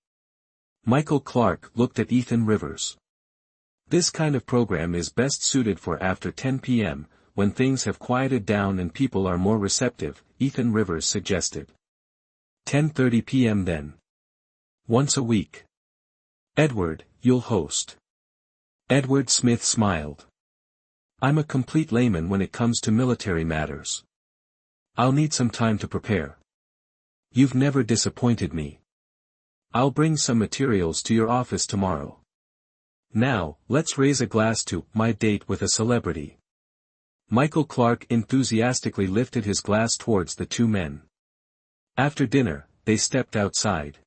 Michael Clark looked at Ethan Rivers. This kind of program is best suited for after 10 p.m., when things have quieted down and people are more receptive, Ethan Rivers suggested. 10:30 p.m. then. Once a week. Edward, you'll host. Edward Smith smiled. I'm a complete layman when it comes to military matters. I'll need some time to prepare. You've never disappointed me. I'll bring some materials to your office tomorrow. Now, let's raise a glass to My Date with a Celebrity. Michael Clark enthusiastically lifted his glass towards the two men. After dinner, they stepped outside.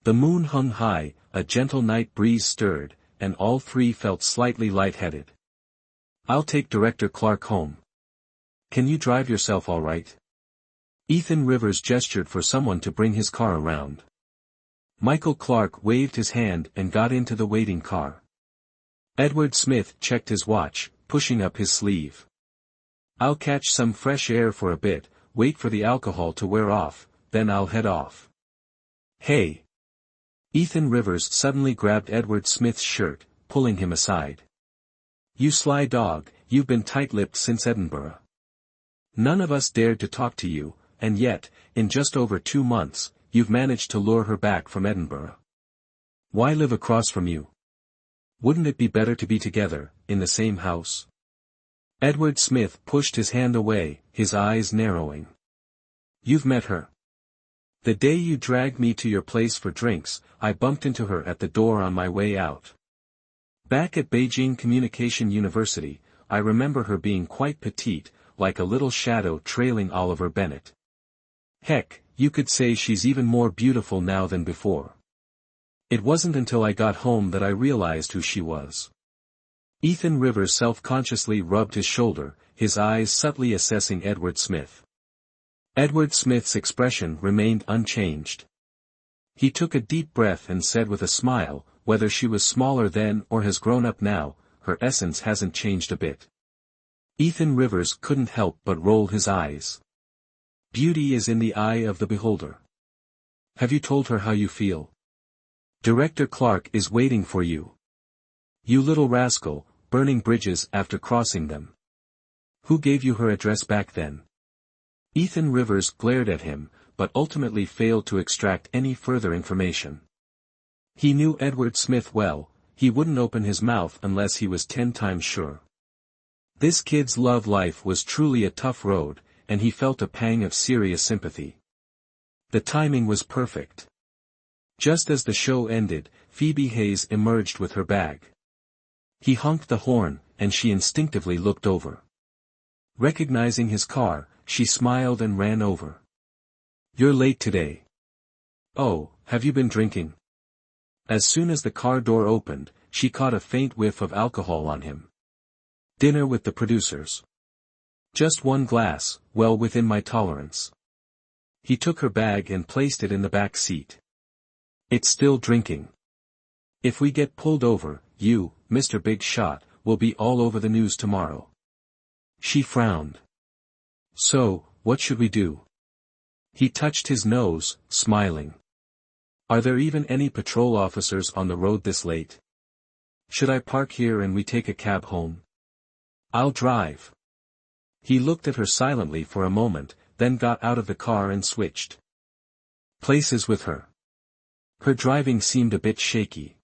The moon hung high, a gentle night breeze stirred, and all three felt slightly lightheaded. I'll take Director Clark home. Can you drive yourself all right? Ethan Rivers gestured for someone to bring his car around. Michael Clark waved his hand and got into the waiting car. Edward Smith checked his watch, pushing up his sleeve. I'll catch some fresh air for a bit, wait for the alcohol to wear off, then I'll head off. Hey! Ethan Rivers suddenly grabbed Edward Smith's shirt, pulling him aside. You sly dog, you've been tight-lipped since Edinburgh. None of us dared to talk to you, and yet, in just over 2 months, you've managed to lure her back from Edinburgh. Why live across from you? Wouldn't it be better to be together, in the same house? Edward Smith pushed his hand away, his eyes narrowing. You've met her. The day you dragged me to your place for drinks, I bumped into her at the door on my way out. Back at Beijing Communication University, I remember her being quite petite, like a little shadow trailing Oliver Bennett. Heck, you could say she's even more beautiful now than before. It wasn't until I got home that I realized who she was. Ethan Rivers self-consciously rubbed his shoulder, his eyes subtly assessing Edward Smith. Edward Smith's expression remained unchanged. He took a deep breath and said with a smile, whether she was smaller then or has grown up now, her essence hasn't changed a bit. Ethan Rivers couldn't help but roll his eyes. Beauty is in the eye of the beholder. Have you told her how you feel? Director Clark is waiting for you. You little rascal, burning bridges after crossing them. Who gave you her address back then? Ethan Rivers glared at him, but ultimately failed to extract any further information. He knew Edward Smith well, he wouldn't open his mouth unless he was 10 times sure. This kid's love life was truly a tough road, and he felt a pang of serious sympathy. The timing was perfect. Just as the show ended, Phoebe Hayes emerged with her bag. He honked the horn, and she instinctively looked over. Recognizing his car, she smiled and ran over. You're late today. Oh, have you been drinking? As soon as the car door opened, she caught a faint whiff of alcohol on him. Dinner with the producers. Just 1 glass, well within my tolerance. He took her bag and placed it in the back seat. It's still drinking. If we get pulled over, you, Mr. Big Shot, will be all over the news tomorrow. She frowned. So, what should we do? He touched his nose, smiling. Are there even any patrol officers on the road this late? Should I park here and we take a cab home? I'll drive. He looked at her silently for a moment, then got out of the car and switched places with her. Her driving seemed a bit shaky.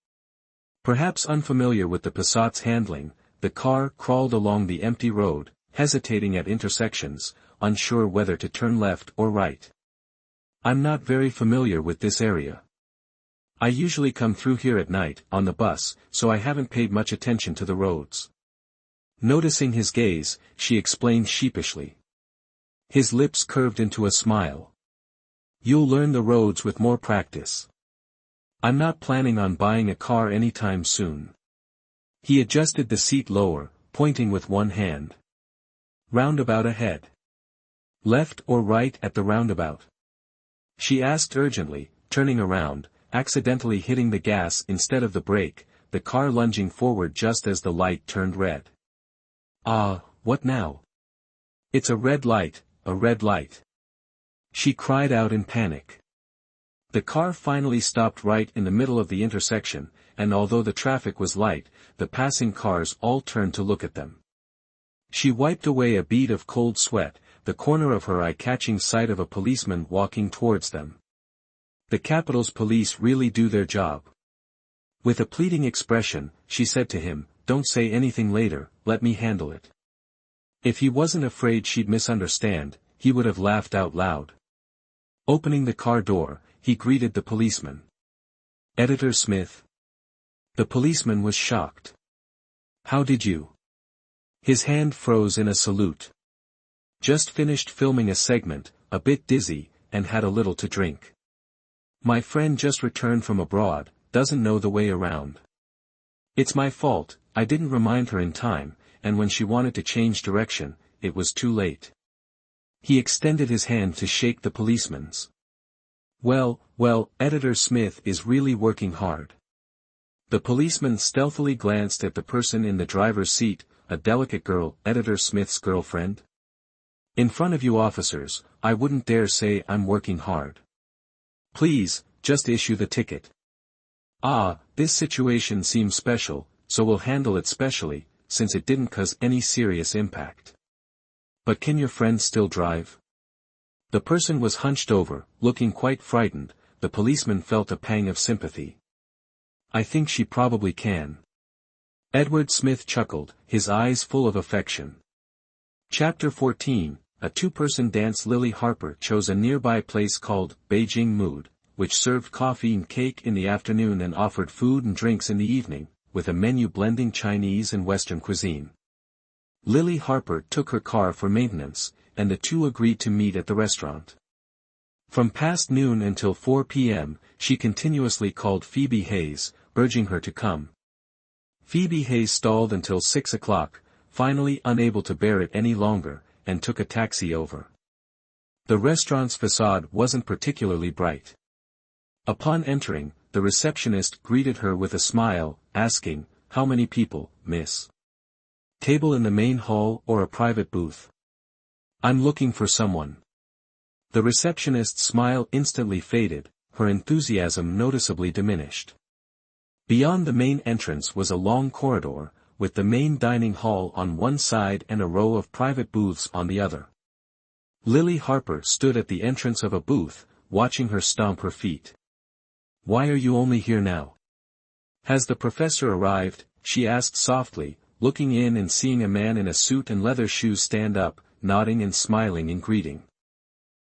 Perhaps unfamiliar with the Passat's handling, the car crawled along the empty road, hesitating at intersections, unsure whether to turn left or right. I'm not very familiar with this area. I usually come through here at night, on the bus, so I haven't paid much attention to the roads. Noticing his gaze, she explained sheepishly. His lips curved into a smile. You'll learn the roads with more practice. I'm not planning on buying a car anytime soon. He adjusted the seat lower, pointing with one hand. Roundabout ahead. Left or right at the roundabout? She asked urgently, turning around, accidentally hitting the gas instead of the brake, the car lunging forward just as the light turned red. Ah, what now? It's a red light, a red light. She cried out in panic. The car finally stopped right in the middle of the intersection, and although the traffic was light, the passing cars all turned to look at them. She wiped away a bead of cold sweat, the corner of her eye catching sight of a policeman walking towards them. The capital's police really do their job. With a pleading expression, she said to him, "Don't say anything later, let me handle it." If he wasn't afraid she'd misunderstand, he would have laughed out loud. Opening the car door, he greeted the policeman. "Editor Smith?" The policeman was shocked. "How did you?" His hand froze in a salute. "Just finished filming a segment, a bit dizzy, and had a little to drink. My friend just returned from abroad, doesn't know the way around. It's my fault, I didn't remind her in time, and when she wanted to change direction, it was too late." He extended his hand to shake the policeman's. Well, Editor Smith is really working hard." The policeman stealthily glanced at the person in the driver's seat, a delicate girl, Editor Smith's girlfriend. "In front of you officers, I wouldn't dare say I'm working hard. Please, just issue the ticket." "Ah, this situation seems special, so we'll handle it specially, since it didn't cause any serious impact. But can your friend still drive?" The person was hunched over, looking quite frightened. The policeman felt a pang of sympathy. "I think she probably can." Edward Smith chuckled, his eyes full of affection. Chapter 14, a two-person dance. Lily Harper chose a nearby place called Beijing Mood, which served coffee and cake in the afternoon and offered food and drinks in the evening, with a menu blending Chinese and Western cuisine. Lily Harper took her car for maintenance, and the two agreed to meet at the restaurant. From past noon until 4 p.m., she continuously called Phoebe Hayes, urging her to come. Phoebe Hayes stalled until 6 o'clock, finally unable to bear it any longer, and took a taxi over. The restaurant's facade wasn't particularly bright. Upon entering, the receptionist greeted her with a smile, asking, "How many people, miss? Table in the main hall or a private booth?" "I'm looking for someone." The receptionist's smile instantly faded, her enthusiasm noticeably diminished. Beyond the main entrance was a long corridor, with the main dining hall on one side and a row of private booths on the other. Lily Harper stood at the entrance of a booth, watching her stomp her feet. "Why are you only here now? Has the professor arrived?" she asked softly, looking in and seeing a man in a suit and leather shoes stand up, nodding and smiling in greeting.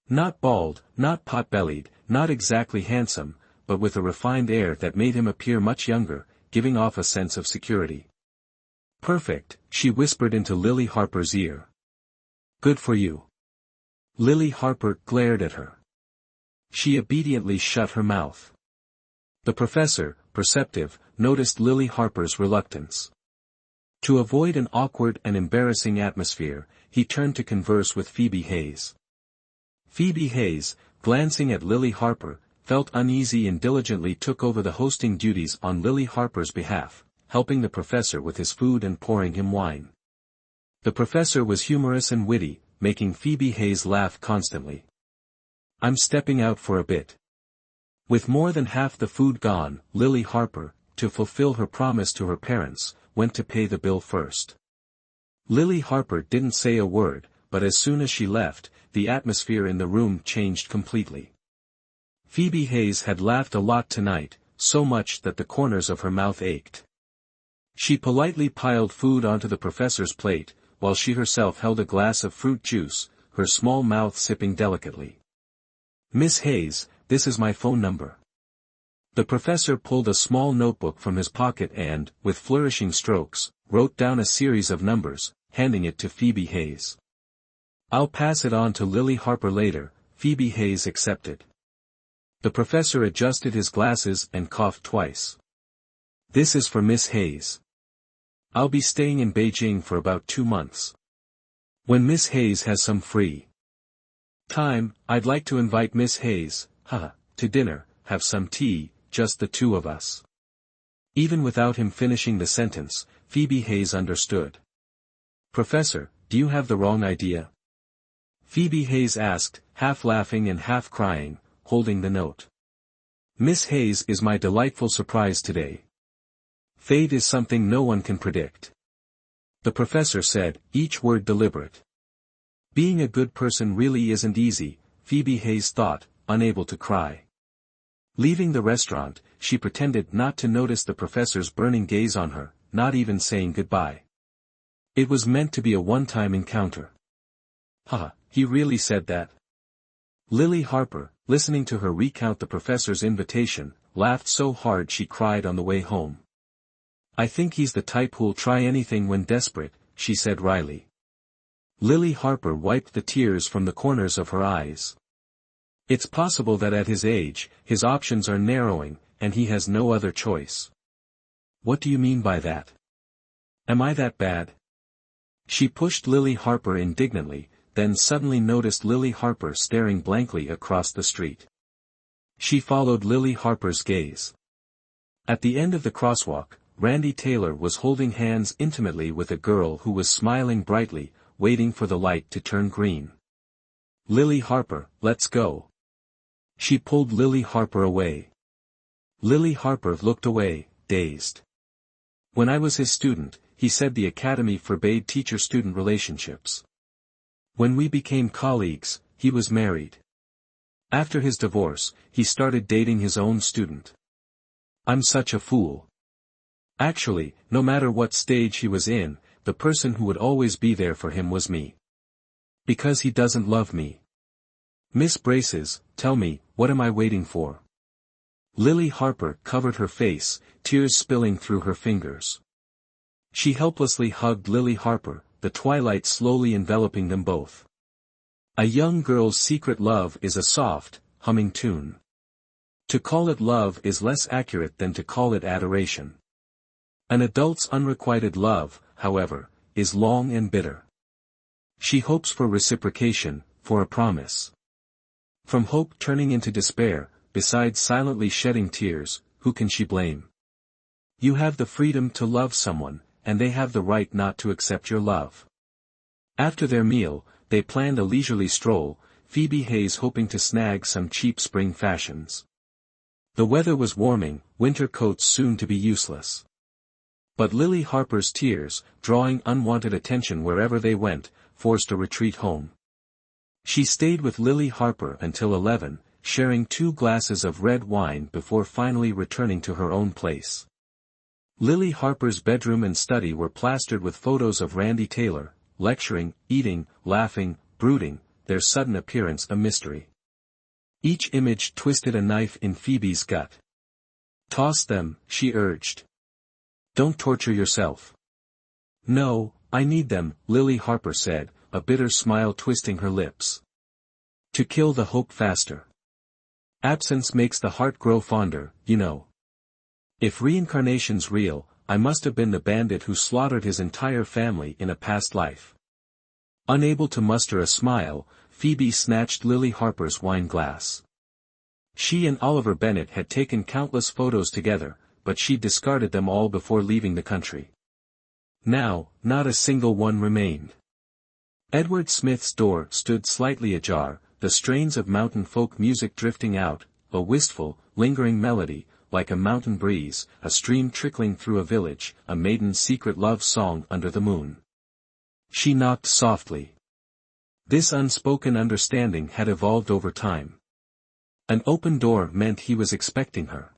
Not bald, not pot-bellied, not exactly handsome, but with a refined air that made him appear much younger, giving off a sense of security. "Perfect," she whispered into Lily Harper's ear. "Good for you." Lily Harper glared at her. She obediently shut her mouth. The professor, perceptive, noticed Lily Harper's reluctance. To avoid an awkward and embarrassing atmosphere, he turned to converse with Phoebe Hayes. Phoebe Hayes, glancing at Lily Harper, felt uneasy and diligently took over the hosting duties on Lily Harper's behalf, helping the professor with his food and pouring him wine. The professor was humorous and witty, making Phoebe Hayes laugh constantly. "I'm stepping out for a bit." With more than half the food gone, Lily Harper, to fulfill her promise to her parents, went to pay the bill first. Lily Harper didn't say a word, but as soon as she left, the atmosphere in the room changed completely. Phoebe Hayes had laughed a lot tonight, so much that the corners of her mouth ached. She politely piled food onto the professor's plate, while she herself held a glass of fruit juice, her small mouth sipping delicately. "Miss Hayes, this is my phone number." The professor pulled a small notebook from his pocket and, with flourishing strokes, wrote down a series of numbers, handing it to Phoebe Hayes. "I'll pass it on to Lily Harper later," Phoebe Hayes accepted. The professor adjusted his glasses and coughed twice. This is for Miss Hayes. I'll be staying in Beijing for about 2 months. When Miss Hayes has some free time, I'd like to invite Miss Hayes, to dinner, have some tea, just the two of us. Even without him finishing the sentence, Phoebe Hayes understood. Professor, do you have the wrong idea? Phoebe Hayes asked, half laughing and half crying, holding the note. Miss Hayes is my delightful surprise today. Fate is something no one can predict. The professor said, each word deliberate. Being a good person really isn't easy, Phoebe Hayes thought, unable to cry. Leaving the restaurant, she pretended not to notice the professor's burning gaze on her, not even saying goodbye. It was meant to be a one-time encounter. He really said that? Lily Harper, listening to her recount the professor's invitation, laughed so hard she cried on the way home. I think he's the type who'll try anything when desperate, she said wryly. Lily Harper wiped the tears from the corners of her eyes. It's possible that at his age, his options are narrowing, and he has no other choice. What do you mean by that? Am I that bad? She pushed Lily Harper indignantly, then suddenly noticed Lily Harper staring blankly across the street. She followed Lily Harper's gaze. At the end of the crosswalk, Randy Taylor was holding hands intimately with a girl who was smiling brightly, waiting for the light to turn green. Lily Harper, let's go. She pulled Lily Harper away. Lily Harper looked away, dazed. When I was his student, he said the academy forbade teacher-student relationships. When we became colleagues, he was married. After his divorce, he started dating his own student. I'm such a fool. Actually, no matter what stage he was in, the person who would always be there for him was me. Because he doesn't love me. Miss Braces, tell me, what am I waiting for? Lily Harper covered her face, tears spilling through her fingers. She helplessly hugged Lily Harper, the twilight slowly enveloping them both. A young girl's secret love is a soft, humming tune. To call it love is less accurate than to call it adoration. An adult's unrequited love, however, is long and bitter. She hopes for reciprocation, for a promise. From hope turning into despair, besides silently shedding tears, who can she blame? You have the freedom to love someone, and they have the right not to accept your love. After their meal, they planned a leisurely stroll, Phoebe Hayes hoping to snag some cheap spring fashions. The weather was warming, winter coats soon to be useless. But Lily Harper's tears, drawing unwanted attention wherever they went, forced a retreat home. She stayed with Lily Harper until 11, sharing 2 glasses of red wine before finally returning to her own place. Lily Harper's bedroom and study were plastered with photos of Randy Taylor, lecturing, eating, laughing, brooding, their sudden appearance a mystery. Each image twisted a knife in Phoebe's gut. Toss them, she urged. Don't torture yourself. No, I need them, Lily Harper said, a bitter smile twisting her lips. To kill the hope faster. Absence makes the heart grow fonder, you know. If reincarnation's real, I must have been the bandit who slaughtered his entire family in a past life. Unable to muster a smile, Phoebe snatched Lily Harper's wine glass. She and Oliver Bennett had taken countless photos together, but she discarded them all before leaving the country. Now, not a single one remained. Edward Smith's door stood slightly ajar, the strains of mountain folk music drifting out, a wistful, lingering melody, like a mountain breeze, a stream trickling through a village, a maiden's secret love song under the moon. She knocked softly. This unspoken understanding had evolved over time. An open door meant he was expecting her.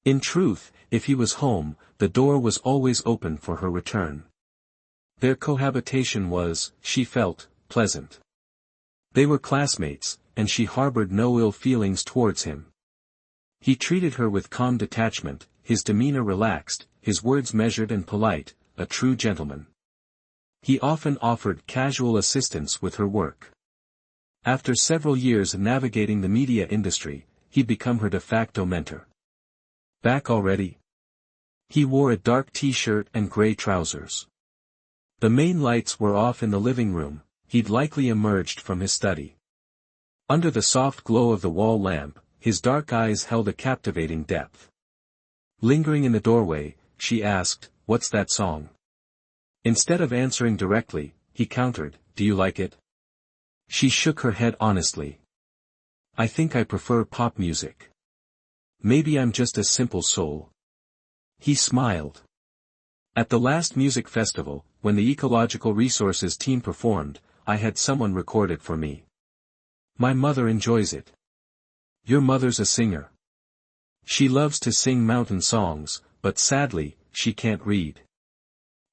In truth, if he was home, the door was always open for her return. Their cohabitation was, she felt, pleasant. They were classmates, and she harbored no ill feelings towards him. He treated her with calm detachment, his demeanor relaxed, his words measured and polite, a true gentleman. He often offered casual assistance with her work. After several years navigating the media industry, he'd become her de facto mentor. Back already? He wore a dark t-shirt and gray trousers. The main lights were off in the living room, he'd likely emerged from his study. Under the soft glow of the wall lamp, his dark eyes held a captivating depth. Lingering in the doorway, she asked, "What's that song?" Instead of answering directly, he countered, "Do you like it?" She shook her head honestly. "I think I prefer pop music. Maybe I'm just a simple soul." He smiled. "At the last music festival, when the Ecological Resources team performed, I had someone record it for me. My mother enjoys it." "Your mother's a singer?" "She loves to sing mountain songs, but sadly, she can't read."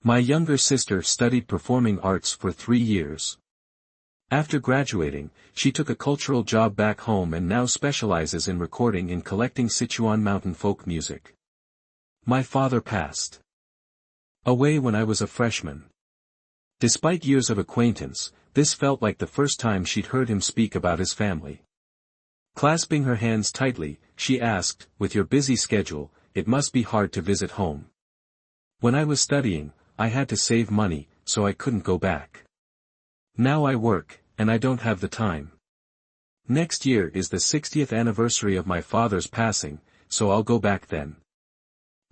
"My younger sister studied performing arts for 3 years. After graduating, she took a cultural job back home and now specializes in recording and collecting Sichuan mountain folk music. My father passed away when I was a freshman." Despite years of acquaintance, this felt like the first time she'd heard him speak about his family. Clasping her hands tightly, she asked, "With your busy schedule, it must be hard to visit home." "When I was studying, I had to save money, so I couldn't go back. Now I work, and I don't have the time. Next year is the 60th anniversary of my father's passing, so I'll go back then.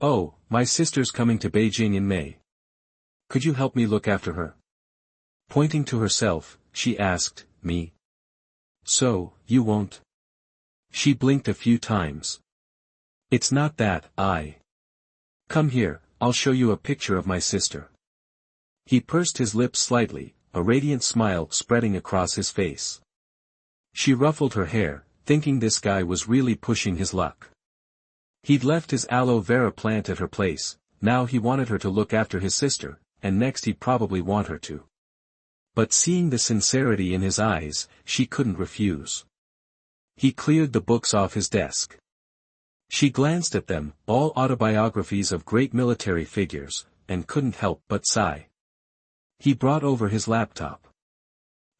Oh, my sister's coming to Beijing in May. Could you help me look after her?" Pointing to herself, she asked, "Me? So, you won't?" She blinked a few times. "It's not that, Come here, I'll show you a picture of my sister." He pursed his lips slightly, a radiant smile spreading across his face. She ruffled her hair, thinking this guy was really pushing his luck. He'd left his aloe vera plant at her place, now he wanted her to look after his sister, and next he'd probably want her to. But seeing the sincerity in his eyes, she couldn't refuse. He cleared the books off his desk. She glanced at them, all autobiographies of great military figures, and couldn't help but sigh. He brought over his laptop.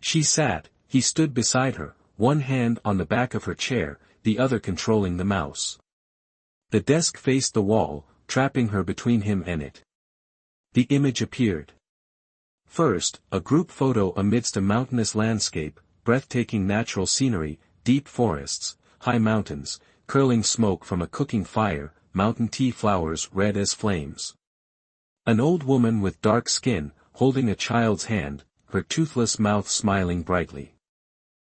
She sat, he stood beside her, one hand on the back of her chair, the other controlling the mouse. The desk faced the wall, trapping her between him and it. The image appeared. First, a group photo amidst a mountainous landscape, breathtaking natural scenery, deep forests, high mountains, curling smoke from a cooking fire, mountain tea flowers red as flames. An old woman with dark skin, holding a child's hand, her toothless mouth smiling brightly.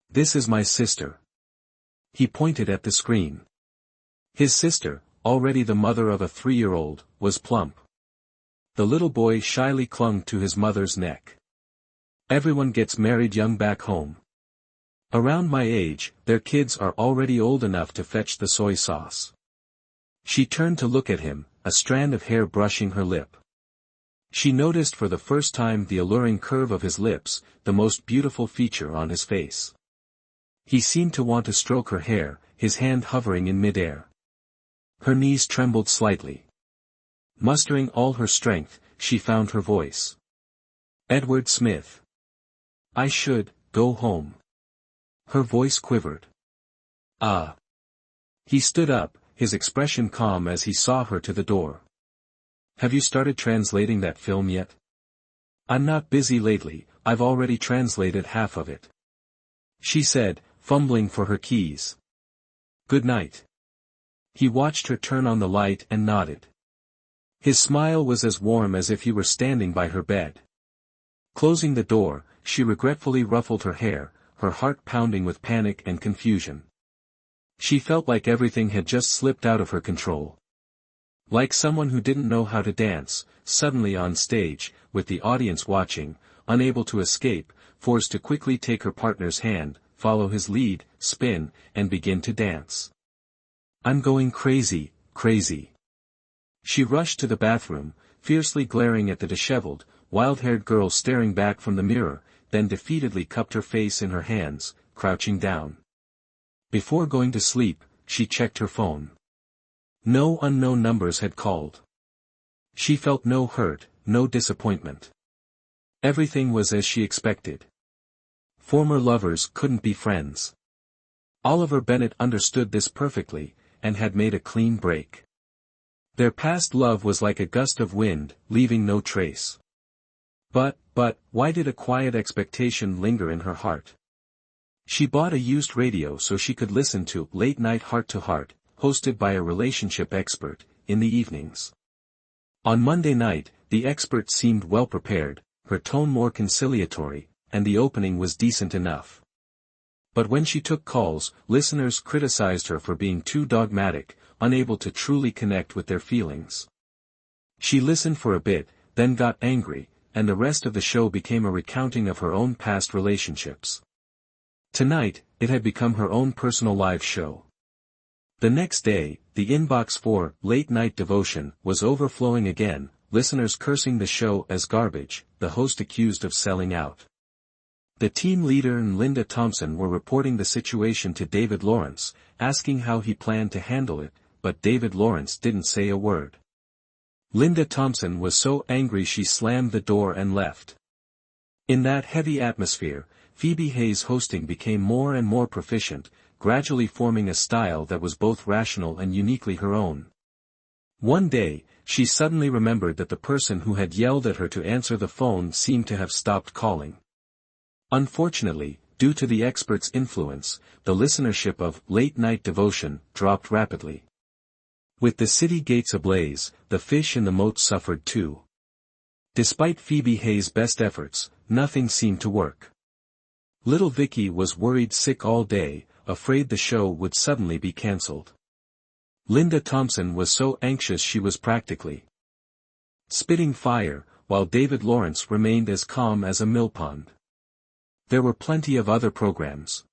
"This is my sister." He pointed at the screen. His sister, already the mother of a 3-year-old, was plump. The little boy shyly clung to his mother's neck. "Everyone gets married young back home. Around my age, their kids are already old enough to fetch the soy sauce." She turned to look at him, a strand of hair brushing her lip. She noticed for the first time the alluring curve of his lips, the most beautiful feature on his face. He seemed to want to stroke her hair, his hand hovering in midair. Her knees trembled slightly. Mustering all her strength, she found her voice. "Edward Smith. I should go home." Her voice quivered. "Ah." He stood up, his expression calm as he saw her to the door. "Have you started translating that film yet?" "I'm not busy lately, I've already translated half of it," she said, fumbling for her keys. "Good night." He watched her turn on the light and nodded. His smile was as warm as if he were standing by her bed. Closing the door, she regretfully ruffled her hair, her heart pounding with panic and confusion. She felt like everything had just slipped out of her control. Like someone who didn't know how to dance, suddenly on stage, with the audience watching, unable to escape, forced to quickly take her partner's hand, follow his lead, spin, and begin to dance. "I'm going crazy, crazy." She rushed to the bathroom, fiercely glaring at the disheveled, wild-haired girl staring back from the mirror, then defeatedly cupped her face in her hands, crouching down. Before going to sleep, she checked her phone. No unknown numbers had called. She felt no hurt, no disappointment. Everything was as she expected. Former lovers couldn't be friends. Oliver Bennet understood this perfectly, and had made a clean break. Their past love was like a gust of wind, leaving no trace. But, why did a quiet expectation linger in her heart? She bought a used radio so she could listen to Late Night Heart to Heart, hosted by a relationship expert, in the evenings. On Monday night, the expert seemed well prepared, her tone more conciliatory, and the opening was decent enough. But when she took calls, listeners criticized her for being too dogmatic, unable to truly connect with their feelings. She listened for a bit, then got angry, and the rest of the show became a recounting of her own past relationships. Tonight, it had become her own personal live show. The next day, the inbox for Late Night Devotion was overflowing again, listeners cursing the show as garbage, the host accused of selling out. The team leader and Linda Thompson were reporting the situation to David Lawrence, asking how he planned to handle it, but David Lawrence didn't say a word. Linda Thompson was so angry she slammed the door and left. In that heavy atmosphere, Phoebe Hayes' hosting became more and more proficient, gradually forming a style that was both rational and uniquely her own. One day, she suddenly remembered that the person who had yelled at her to answer the phone seemed to have stopped calling. Unfortunately, due to the expert's influence, the listenership of Late Night Devotion dropped rapidly. With the city gates ablaze, the fish in the moat suffered too. Despite Phoebe Hayes' best efforts, nothing seemed to work. Little Vicky was worried sick all day, afraid the show would suddenly be cancelled. Linda Thompson was so anxious she was practically spitting fire, while David Lawrence remained as calm as a millpond. There were plenty of other programs.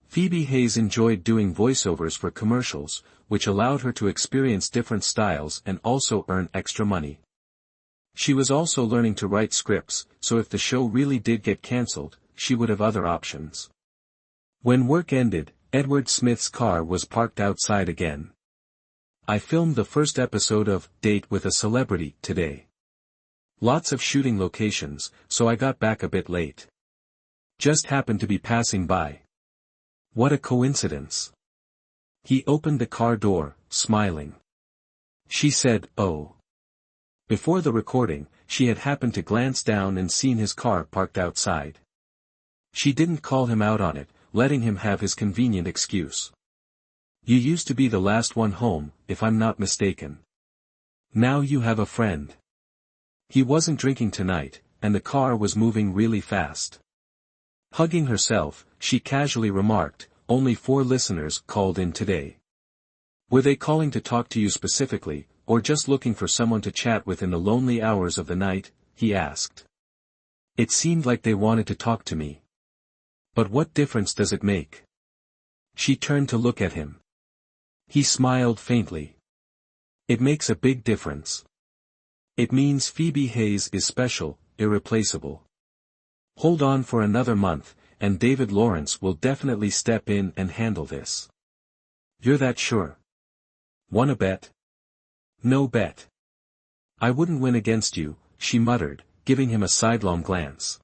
Phoebe Hayes enjoyed doing voiceovers for commercials, which allowed her to experience different styles and also earn extra money. She was also learning to write scripts, so if the show really did get cancelled, she would have other options. When work ended, Edward Smith's car was parked outside again. I filmed the first episode of Date with a Celebrity today. Lots of shooting locations, so I got back a bit late. Just happened to be passing by. What a coincidence. He opened the car door, smiling. She said, "Oh." Before the recording, she had happened to glance down and seen his car parked outside. She didn't call him out on it, letting him have his convenient excuse. "You used to be the last one home, if I'm not mistaken. Now you have a friend." He wasn't drinking tonight, and the car was moving really fast. Hugging herself, she casually remarked, "Only 4 listeners called in today. Were they calling to talk to you specifically, or just looking for someone to chat with in the lonely hours of the night?" he asked. "It seemed like they wanted to talk to me. But what difference does it make?" She turned to look at him. He smiled faintly. "It makes a big difference. It means Phoebe Hayes is special, irreplaceable. Hold on for another month, and David Lawrence will definitely step in and handle this." "You're that sure? Wanna bet?" "No bet. I wouldn't win against you," she muttered, giving him a sidelong glance.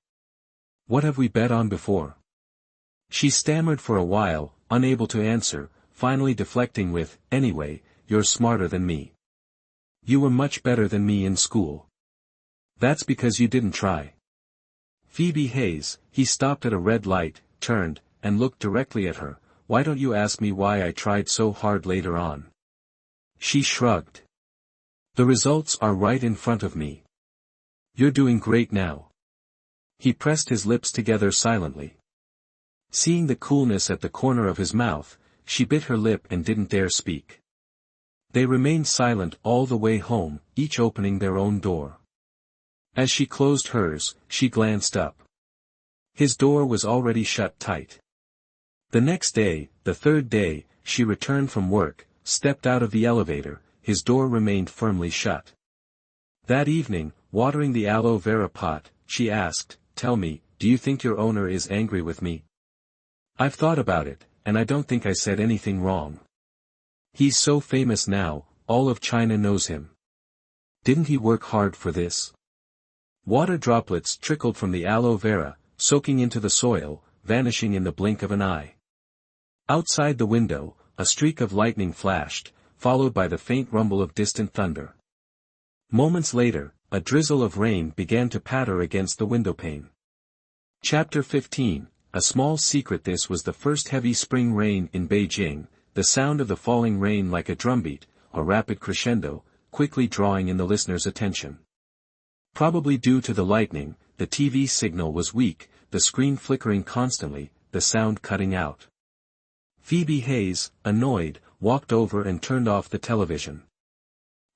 "What have we bet on before?" She stammered for a while, unable to answer, finally deflecting with, "Anyway, you're smarter than me. You were much better than me in school." "That's because you didn't try." Phoebe Hayes, he stopped at a red light, turned, and looked directly at her. "Why don't you ask me why I tried so hard later on?" She shrugged. "The results are right in front of me. You're doing great now." He pressed his lips together silently. Seeing the coolness at the corner of his mouth, she bit her lip and didn't dare speak. They remained silent all the way home, each opening their own door. As she closed hers, she glanced up. His door was already shut tight. The next day, the third day, she returned from work, stepped out of the elevator, his door remained firmly shut. That evening, watering the aloe vera pot, she asked, "Tell me, do you think your owner is angry with me?" "I've thought about it, and I don't think I said anything wrong. He's so famous now, all of China knows him. Didn't he work hard for this?" Water droplets trickled from the aloe vera, soaking into the soil, vanishing in the blink of an eye. Outside the window, a streak of lightning flashed, followed by the faint rumble of distant thunder. Moments later, a drizzle of rain began to patter against the windowpane. Chapter 15, A Small Secret. This was the first heavy spring rain in Beijing, the sound of the falling rain like a drumbeat, a rapid crescendo, quickly drawing in the listener's attention. Probably due to the lightning, the TV signal was weak, the screen flickering constantly, the sound cutting out. Phoebe Hayes, annoyed, walked over and turned off the television.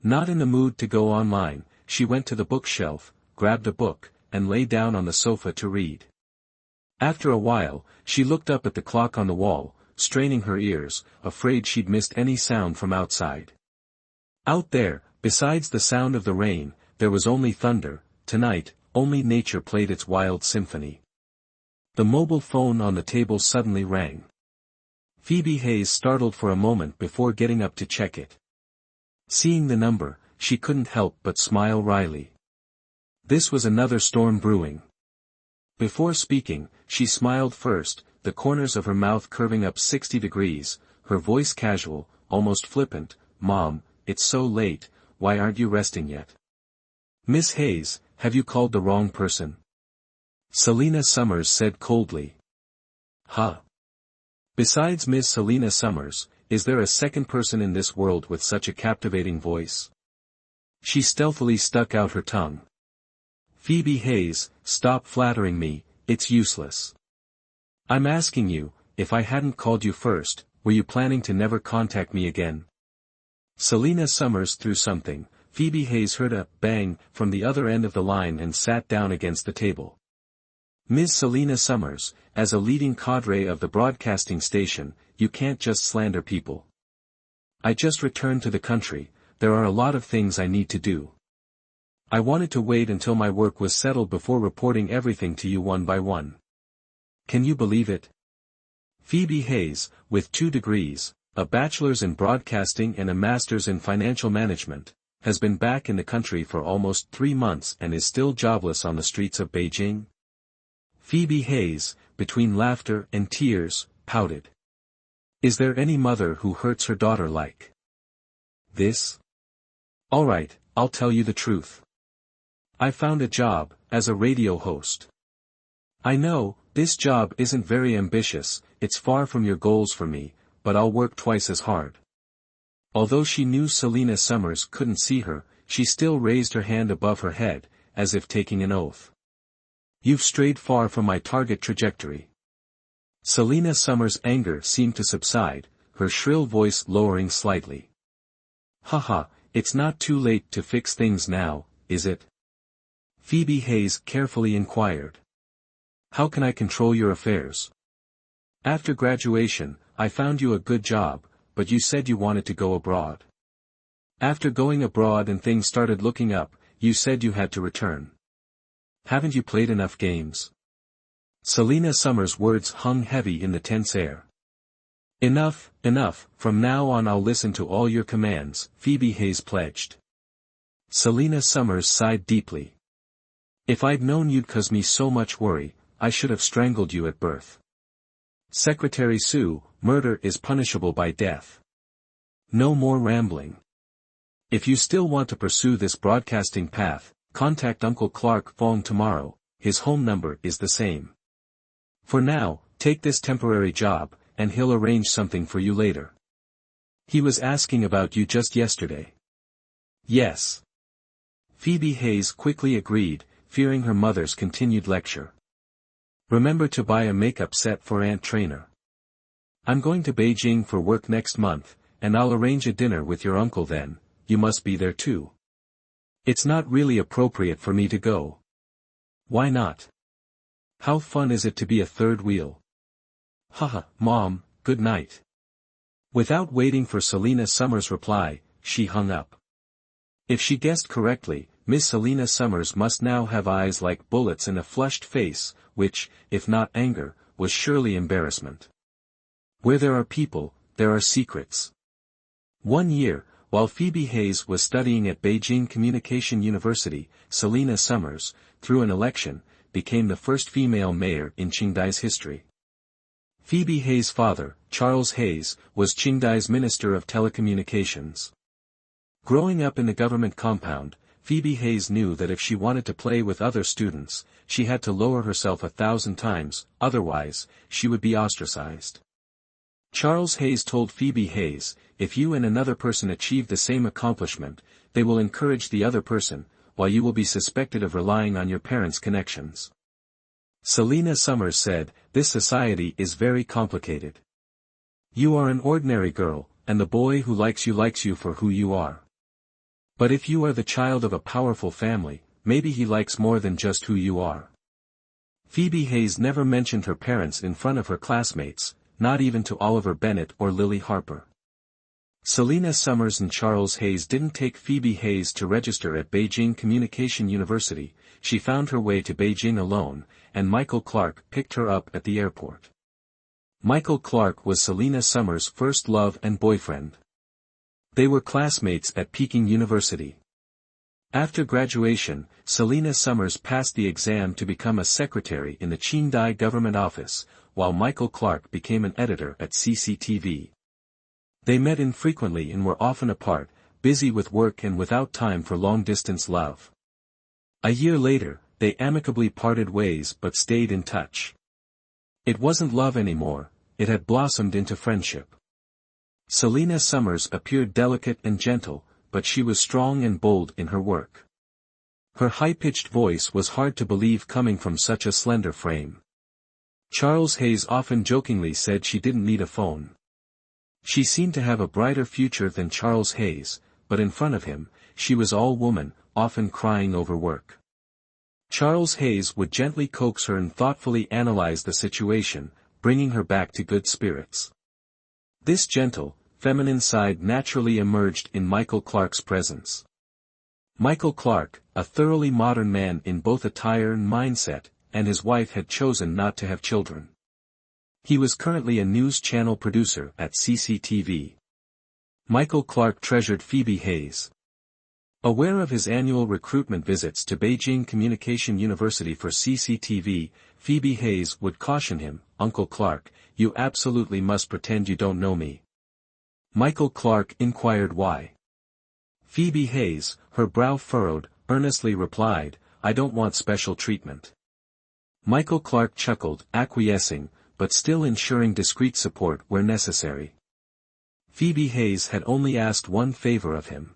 Not in the mood to go online, she went to the bookshelf, grabbed a book, and lay down on the sofa to read. After a while, she looked up at the clock on the wall, straining her ears, afraid she'd missed any sound from outside. Out there, besides the sound of the rain, there was only thunder. Tonight, only nature played its wild symphony. The mobile phone on the table suddenly rang. Phoebe Hayes startled for a moment before getting up to check it. Seeing the number, she couldn't help but smile wryly. This was another storm brewing. Before speaking, she smiled first, the corners of her mouth curving up 60 degrees, her voice casual, almost flippant. "Mom, it's so late, why aren't you resting yet?" "Miss Hayes, have you called the wrong person?" Selena Summers said coldly. "Huh. Besides Miss Selena Summers, is there a second person in this world with such a captivating voice?" She stealthily stuck out her tongue. "Phoebe Hayes, stop flattering me, it's useless. I'm asking you, if I hadn't called you first, were you planning to never contact me again?" Selena Summers threw something. Phoebe Hayes heard a bang from the other end of the line and sat down against the table. "Ms. Selena Summers, as a leading cadre of the broadcasting station, you can't just slander people. I just returned to the country, there are a lot of things I need to do. I wanted to wait until my work was settled before reporting everything to you one by one. Can you believe it? Phoebe Hayes, with 2 degrees, a bachelor's in broadcasting and a master's in financial management, has been back in the country for almost 3 months and is still jobless on the streets of Beijing?" Phoebe Hayes, between laughter and tears, pouted. "Is there any mother who hurts her daughter like this? All right, I'll tell you the truth. I found a job, as a radio host. I know, this job isn't very ambitious, it's far from your goals for me, but I'll work twice as hard." Although she knew Selena Summers couldn't see her, she still raised her hand above her head, as if taking an oath. "You've strayed far from my target trajectory." Selena Summers' anger seemed to subside, her shrill voice lowering slightly. "Haha, it's not too late to fix things now, is it?" Phoebe Hayes carefully inquired. "How can I control your affairs? After graduation, I found you a good job, but you said you wanted to go abroad. After going abroad and things started looking up, you said you had to return. Haven't you played enough games?" Selena Summers' words hung heavy in the tense air. "Enough, enough, from now on I'll listen to all your commands," Phoebe Hayes pledged. Selena Summers sighed deeply. "If I'd known you'd cause me so much worry, I should have strangled you at birth. Secretary Sue, murder is punishable by death. No more rambling. If you still want to pursue this broadcasting path, contact Uncle Clark Fong tomorrow, his home number is the same. For now, take this temporary job, and he'll arrange something for you later. He was asking about you just yesterday." "Yes." Phoebe Hayes quickly agreed, fearing her mother's continued lecture. "Remember to buy a makeup set for Aunt Trainer. I'm going to Beijing for work next month, and I'll arrange a dinner with your uncle then, you must be there too. It's not really appropriate for me to go." "Why not? How fun is it to be a third wheel?" "Haha, Mom, good night." Without waiting for Selena Summers' reply, she hung up. If she guessed correctly, Miss Selena Summers must now have eyes like bullets and a flushed face, which, if not anger, was surely embarrassment. Where there are people, there are secrets. One year, while Phoebe Hayes was studying at Beijing Communication University, Selena Summers, through an election, became the first female mayor in Qingdai's history. Phoebe Hayes' father, Charles Hayes, was Qingdai's Minister of Telecommunications. Growing up in the government compound, Phoebe Hayes knew that if she wanted to play with other students, she had to lower herself 1,000 times, otherwise, she would be ostracized. Charles Hayes told Phoebe Hayes, if you and another person achieve the same accomplishment, they will encourage the other person, while you will be suspected of relying on your parents' connections. Selena Summers said, this society is very complicated. You are an ordinary girl, and the boy who likes you for who you are. But if you are the child of a powerful family, maybe he likes more than just who you are. Phoebe Hayes never mentioned her parents in front of her classmates, not even to Oliver Bennett or Lily Harper. Selena Summers and Charles Hayes didn't take Phoebe Hayes to register at Beijing Communication University. She found her way to Beijing alone, and Michael Clark picked her up at the airport. Michael Clark was Selena Summers' first love and boyfriend. They were classmates at Peking University. After graduation, Selena Summers passed the exam to become a secretary in the Qingdai government office, while Michael Clark became an editor at CCTV. They met infrequently and were often apart, busy with work and without time for long-distance love. A year later, they amicably parted ways but stayed in touch. It wasn't love anymore, it had blossomed into friendship. Selena Summers appeared delicate and gentle, but she was strong and bold in her work. Her high-pitched voice was hard to believe coming from such a slender frame. Charles Hayes often jokingly said she didn't need a phone. She seemed to have a brighter future than Charles Hayes, but in front of him, she was all woman, often crying over work. Charles Hayes would gently coax her and thoughtfully analyze the situation, bringing her back to good spirits. This gentle, feminine side naturally emerged in Michael Clark's presence. Michael Clark, a thoroughly modern man in both attire and mindset, and his wife had chosen not to have children. He was currently a news channel producer at CCTV. Michael Clark treasured Phoebe Hayes. Aware of his annual recruitment visits to Beijing Communication University for CCTV, Phoebe Hayes would caution him, Uncle Clark, you absolutely must pretend you don't know me. Michael Clark inquired why. Phoebe Hayes, her brow furrowed, earnestly replied, I don't want special treatment. Michael Clark chuckled, acquiescing, but still ensuring discreet support where necessary. Phoebe Hayes had only asked one favor of him.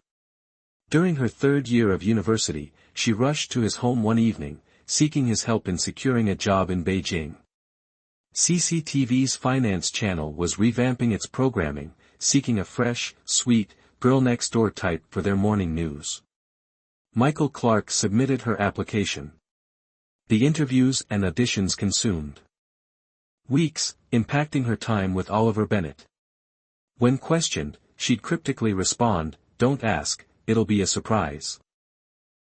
During her third year of university, she rushed to his home one evening, seeking his help in securing a job in Beijing. CCTV's finance channel was revamping its programming, seeking a fresh, sweet, girl-next-door type for their morning news. Michael Clark submitted her application. The interviews and auditions consumed weeks, impacting her time with Oliver Bennett. When questioned, she'd cryptically respond, don't ask, it'll be a surprise.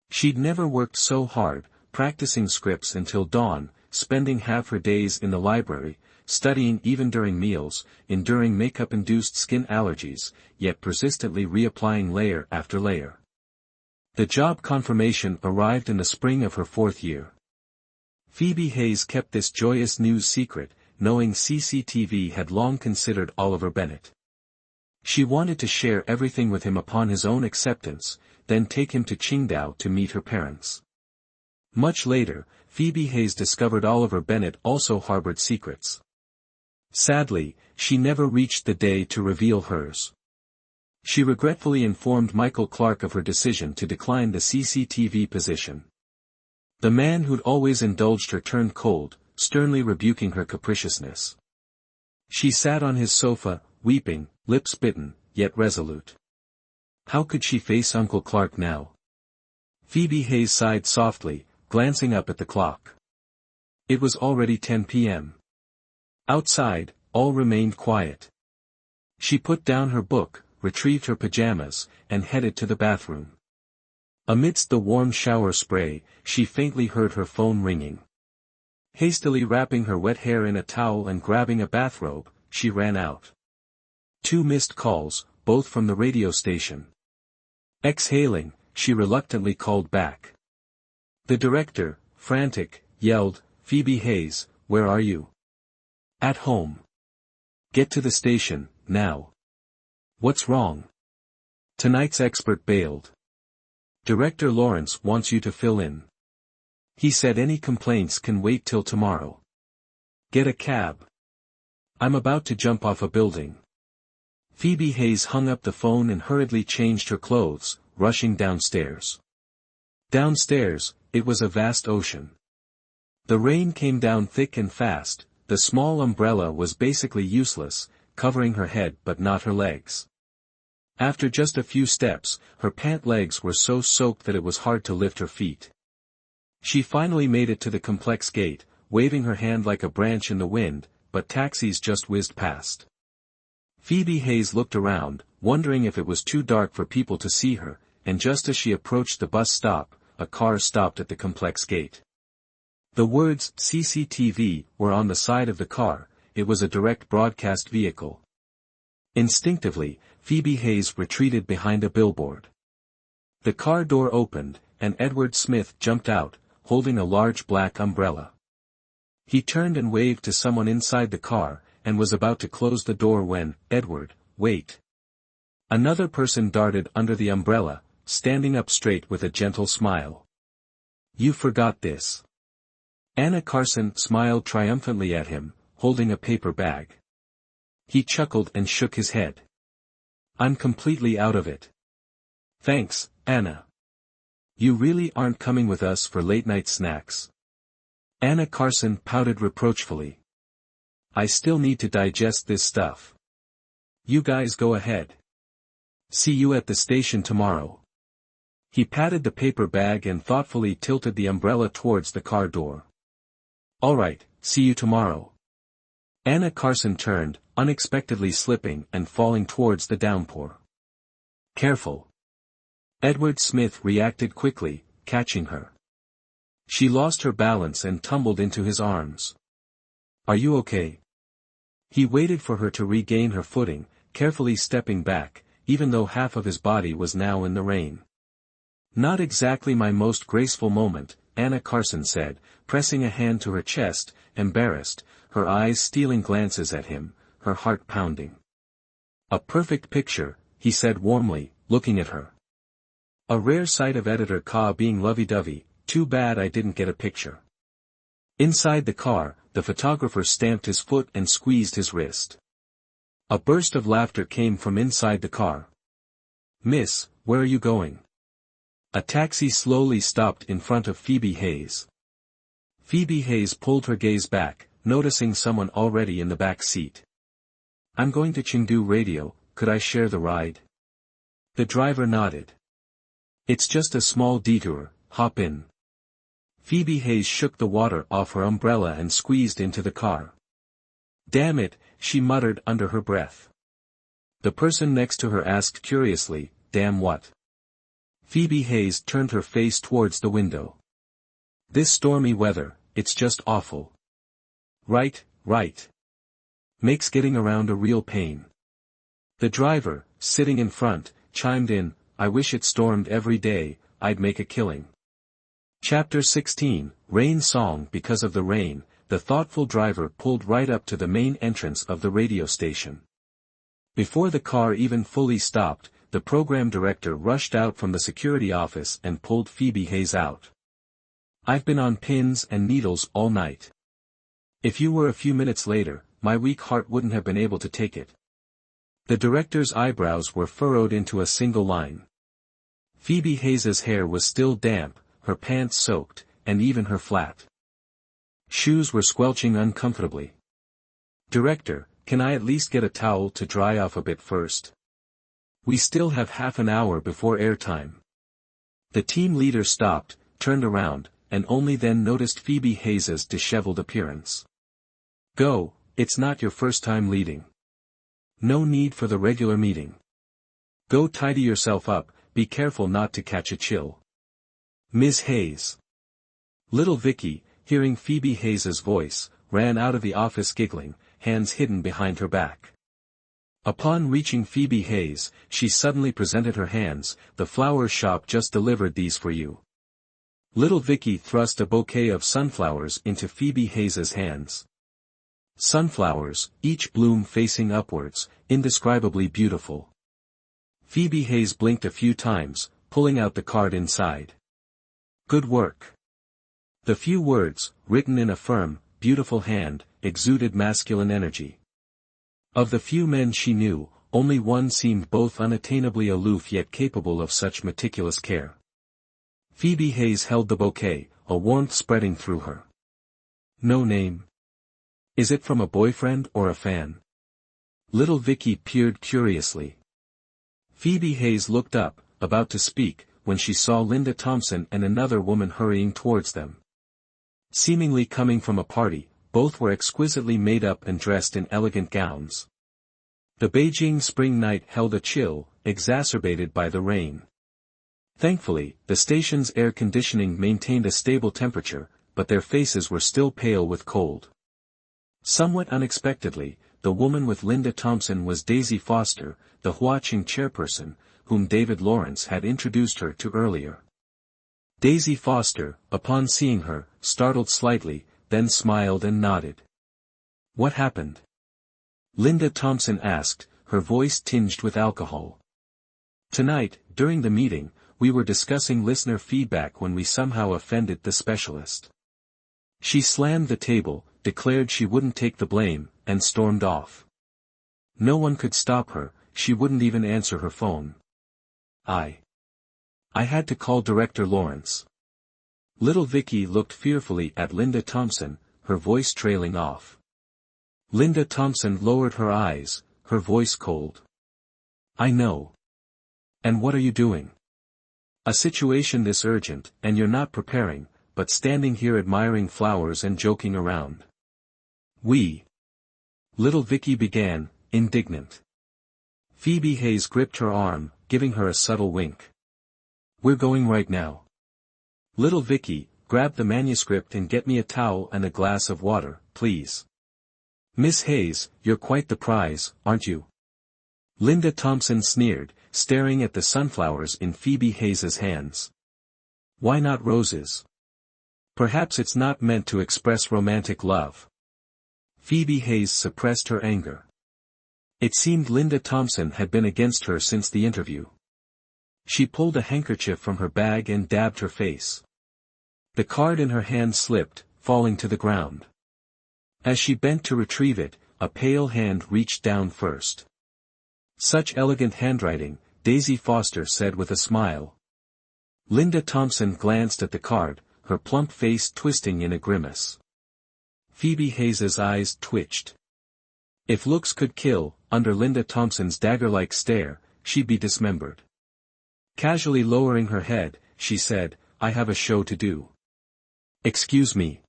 She'd never worked so hard, practicing scripts until dawn, spending half her days in the library, studying even during meals, enduring makeup-induced skin allergies, yet persistently reapplying layer after layer. The job confirmation arrived in the spring of her fourth year. Phoebe Hayes kept this joyous news secret, knowing CCTV had long considered Oliver Bennett. She wanted to share everything with him upon his own acceptance, then take him to Qingdao to meet her parents. Much later, Phoebe Hayes discovered Oliver Bennett also harbored secrets. Sadly, she never reached the day to reveal hers. She regretfully informed Michael Clark of her decision to decline the CCTV position. The man who'd always indulged her turned cold, sternly rebuking her capriciousness. She sat on his sofa, weeping, lips bitten, yet resolute. How could she face Uncle Clark now? Phoebe Hayes sighed softly, glancing up at the clock. It was already 10 p.m. Outside, all remained quiet. She put down her book, retrieved her pajamas, and headed to the bathroom. Amidst the warm shower spray, she faintly heard her phone ringing. Hastily wrapping her wet hair in a towel and grabbing a bathrobe, she ran out. 2 missed calls, both from the radio station. Exhaling, she reluctantly called back. The director, frantic, yelled, Phoebe Hayes, where are you? At home. Get to the station, now. What's wrong? Tonight's expert bailed. Director Lawrence wants you to fill in. He said any complaints can wait till tomorrow. Get a cab. I'm about to jump off a building. Phoebe Hayes hung up the phone and hurriedly changed her clothes, rushing downstairs. Downstairs, it was a vast ocean. The rain came down thick and fast, the small umbrella was basically useless, covering her head but not her legs. After just a few steps, her pant legs were so soaked that it was hard to lift her feet. She finally made it to the complex gate, waving her hand like a branch in the wind, but taxis just whizzed past. Phoebe Hayes looked around, wondering if it was too dark for people to see her, and just as she approached the bus stop, a car stopped at the complex gate. The words CCTV were on the side of the car. It was a direct broadcast vehicle. Instinctively, Phoebe Hayes retreated behind a billboard. The car door opened, and Edward Smith jumped out, holding a large black umbrella. He turned and waved to someone inside the car, and was about to close the door when, "Edward, wait." Another person darted under the umbrella, standing up straight with a gentle smile. "You forgot this." Anna Carson smiled triumphantly at him, holding a paper bag. He chuckled and shook his head. "I'm completely out of it." "Thanks, Anna. You really aren't coming with us for late-night snacks?" Anna Carson pouted reproachfully. "I still need to digest this stuff. You guys go ahead. See you at the station tomorrow." He patted the paper bag and thoughtfully tilted the umbrella towards the car door. "All right, see you tomorrow." Anna Carson turned, unexpectedly slipping and falling towards the downpour. "Careful." Edward Smith reacted quickly, catching her. She lost her balance and tumbled into his arms. "Are you okay?" He waited for her to regain her footing, carefully stepping back, even though half of his body was now in the rain. "Not exactly my most graceful moment," Anna Carson said, pressing a hand to her chest, embarrassed, her eyes stealing glances at him, her heart pounding. "A perfect picture," he said warmly, looking at her. "A rare sight of Editor Ka being lovey-dovey, too bad I didn't get a picture." Inside the car, the photographer stamped his foot and squeezed his wrist. A burst of laughter came from inside the car. "Miss, where are you going?" A taxi slowly stopped in front of Phoebe Hayes. Phoebe Hayes pulled her gaze back, noticing someone already in the back seat. "I'm going to Chengdu Radio, could I share the ride?" The driver nodded. "It's just a small detour, hop in." Phoebe Hayes shook the water off her umbrella and squeezed into the car. "Damn it," she muttered under her breath. The person next to her asked curiously, "Damn what?" Phoebe Hayes turned her face towards the window. "This stormy weather, it's just awful." Right. Makes getting around a real pain." The driver, sitting in front, chimed in, "I wish it stormed every day, I'd make a killing." Chapter 16, Rain Song. Because of the rain, the thoughtful driver pulled right up to the main entrance of the radio station. Before the car even fully stopped, the program director rushed out from the security office and pulled Phoebe Hayes out. "I've been on pins and needles all night. If you were a few minutes later, my weak heart wouldn't have been able to take it." The director's eyebrows were furrowed into a single line. Phoebe Hayes's hair was still damp, her pants soaked, and even her flat shoes were squelching uncomfortably. "Director, can I at least get a towel to dry off a bit first? We still have half an hour before airtime." The team leader stopped, turned around, and only then noticed Phoebe Hayes's disheveled appearance. "Go, it's not your first time leading. No need for the regular meeting. Go tidy yourself up, be careful not to catch a chill." "Ms. Hayes." Little Vicky, hearing Phoebe Hayes's voice, ran out of the office giggling, hands hidden behind her back. Upon reaching Phoebe Hayes, she suddenly presented her hands, "The flower shop just delivered these for you." Little Vicky thrust a bouquet of sunflowers into Phoebe Hayes's hands. Sunflowers, each bloom facing upwards, indescribably beautiful. Phoebe Hayes blinked a few times, pulling out the card inside. Good work. The few words, written in a firm, beautiful hand, exuded masculine energy. Of the few men she knew, only one seemed both unattainably aloof yet capable of such meticulous care. Phoebe Hayes held the bouquet, a warmth spreading through her. No name. Is it from a boyfriend or a fan? Little Vicky peered curiously. Phoebe Hayes looked up, about to speak, when she saw Linda Thompson and another woman hurrying towards them. Seemingly coming from a party, both were exquisitely made up and dressed in elegant gowns. The Beijing spring night held a chill, exacerbated by the rain. Thankfully, the station's air conditioning maintained a stable temperature, but their faces were still pale with cold. Somewhat unexpectedly, the woman with Linda Thompson was Daisy Foster, the Huaqing chairperson, whom David Lawrence had introduced her to earlier. Daisy Foster, upon seeing her, startled slightly, then smiled and nodded. What happened? Linda Thompson asked, her voice tinged with alcohol. Tonight, during the meeting, we were discussing listener feedback when we somehow offended the specialist. She slammed the table, declared she wouldn't take the blame, and stormed off. No one could stop her, she wouldn't even answer her phone. I had to call Director Lawrence. Little Vicky looked fearfully at Linda Thompson, her voice trailing off. Linda Thompson lowered her eyes, her voice cold. I know. And what are you doing? A situation this urgent, and you're not preparing, but standing here admiring flowers and joking around. Little Vicky began, indignant. Phoebe Hayes gripped her arm, giving her a subtle wink. We're going right now. Little Vicky, grab the manuscript and get me a towel and a glass of water, please. Miss Hayes, you're quite the prize, aren't you? Linda Thompson sneered, staring at the sunflowers in Phoebe Hayes's hands. Why not roses? Perhaps it's not meant to express romantic love. Phoebe Hayes suppressed her anger. It seemed Linda Thompson had been against her since the interview. She pulled a handkerchief from her bag and dabbed her face. The card in her hand slipped, falling to the ground. As she bent to retrieve it, a pale hand reached down first. Such elegant handwriting, Daisy Foster said with a smile. Linda Thompson glanced at the card, her plump face twisting in a grimace. Phoebe Hayes's eyes twitched. If looks could kill, under Linda Thompson's dagger-like stare, she'd be dismembered. Casually lowering her head, she said, I have a show to do. Excuse me.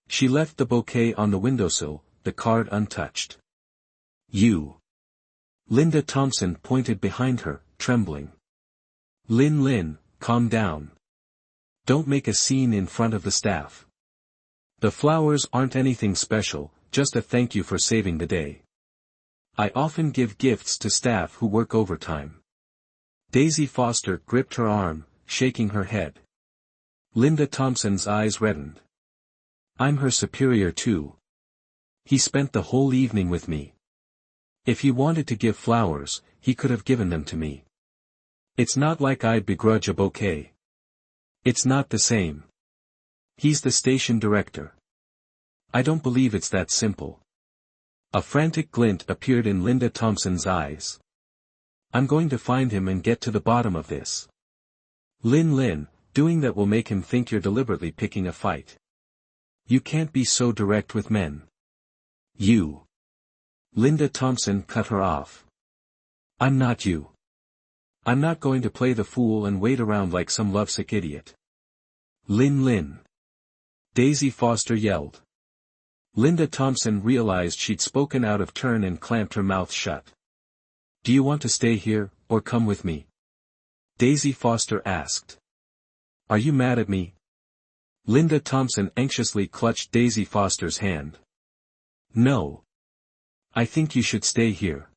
She left the bouquet on the windowsill, the card untouched. You. Linda Thompson pointed behind her, trembling. Lin, calm down. Don't make a scene in front of the staff. The flowers aren't anything special, just a thank you for saving the day. I often give gifts to staff who work overtime. Daisy Foster gripped her arm, shaking her head. Linda Thompson's eyes reddened. I'm her superior too. He spent the whole evening with me. If he wanted to give flowers, he could have given them to me. It's not like I'd begrudge a bouquet. It's not the same. He's the station director. I don't believe it's that simple. A frantic glint appeared in Linda Thompson's eyes. I'm going to find him and get to the bottom of this. Lin, doing that will make him think you're deliberately picking a fight. You can't be so direct with men. You. Linda Thompson cut her off. I'm not you. I'm not going to play the fool and wait around like some lovesick idiot. Lin. Daisy Foster yelled. Linda Thompson realized she'd spoken out of turn and clamped her mouth shut. Do you want to stay here, or come with me? Daisy Foster asked. Are you mad at me? Linda Thompson anxiously clutched Daisy Foster's hand. No. I think you should stay here.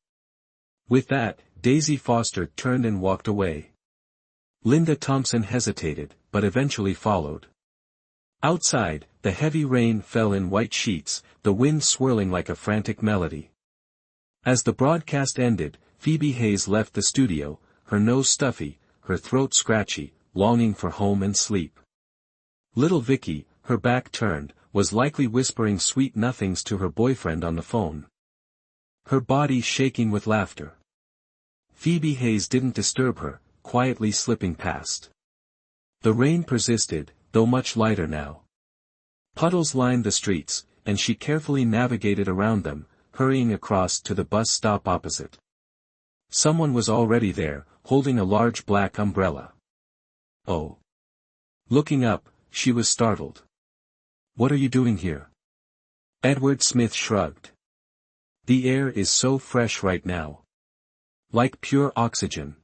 With that, Daisy Foster turned and walked away. Linda Thompson hesitated, but eventually followed. Outside, the heavy rain fell in white sheets, the wind swirling like a frantic melody. As the broadcast ended, Phoebe Hayes left the studio, her nose stuffy, her throat scratchy, longing for home and sleep. Little Vicky, her back turned, was likely whispering sweet nothings to her boyfriend on the phone. Her body shaking with laughter. Phoebe Hayes didn't disturb her, quietly slipping past. The rain persisted, though much lighter now. Puddles lined the streets, and she carefully navigated around them, hurrying across to the bus stop opposite. Someone was already there, holding a large black umbrella. Oh. Looking up, she was startled. "What are you doing here?" Edward Smith shrugged. "The air is so fresh right now. Like pure oxygen.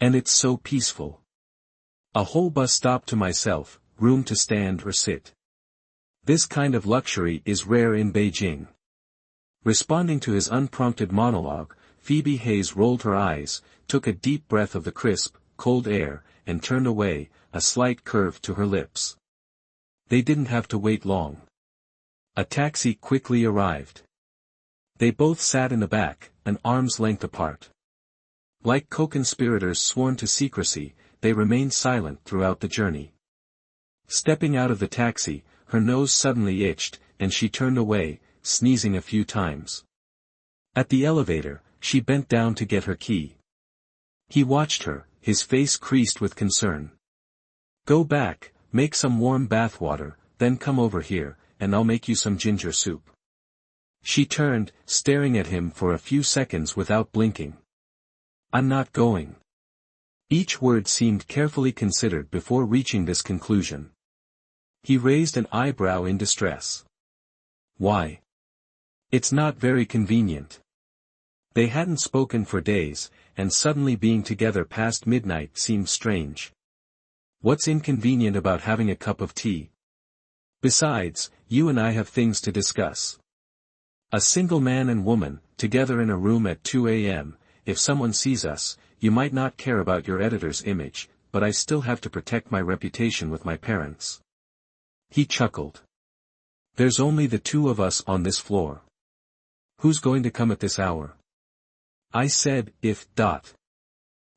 And it's so peaceful. A whole bus stop to myself, room to stand or sit. This kind of luxury is rare in Beijing." Responding to his unprompted monologue, Phoebe Hayes rolled her eyes, took a deep breath of the crisp, cold air, and turned away, a slight curve to her lips. They didn't have to wait long. A taxi quickly arrived. They both sat in the back, an arm's length apart. Like co-conspirators sworn to secrecy, they remained silent throughout the journey. Stepping out of the taxi, her nose suddenly itched, and she turned away, sneezing a few times. At the elevator, she bent down to get her key. He watched her, his face creased with concern. "Go back, make some warm bath water, then come over here, and I'll make you some ginger soup." She turned, staring at him for a few seconds without blinking. "I'm not going." Each word seemed carefully considered before reaching this conclusion. He raised an eyebrow in distress. "Why?" "It's not very convenient." They hadn't spoken for days, and suddenly being together past midnight seemed strange. "What's inconvenient about having a cup of tea? Besides, you and I have things to discuss. A single man and woman, together in a room at 2 a.m., if someone sees us, you might not care about your editor's image, but I still have to protect my reputation with my parents." He chuckled. "There's only the two of us on this floor. Who's going to come at this hour?" I said, if.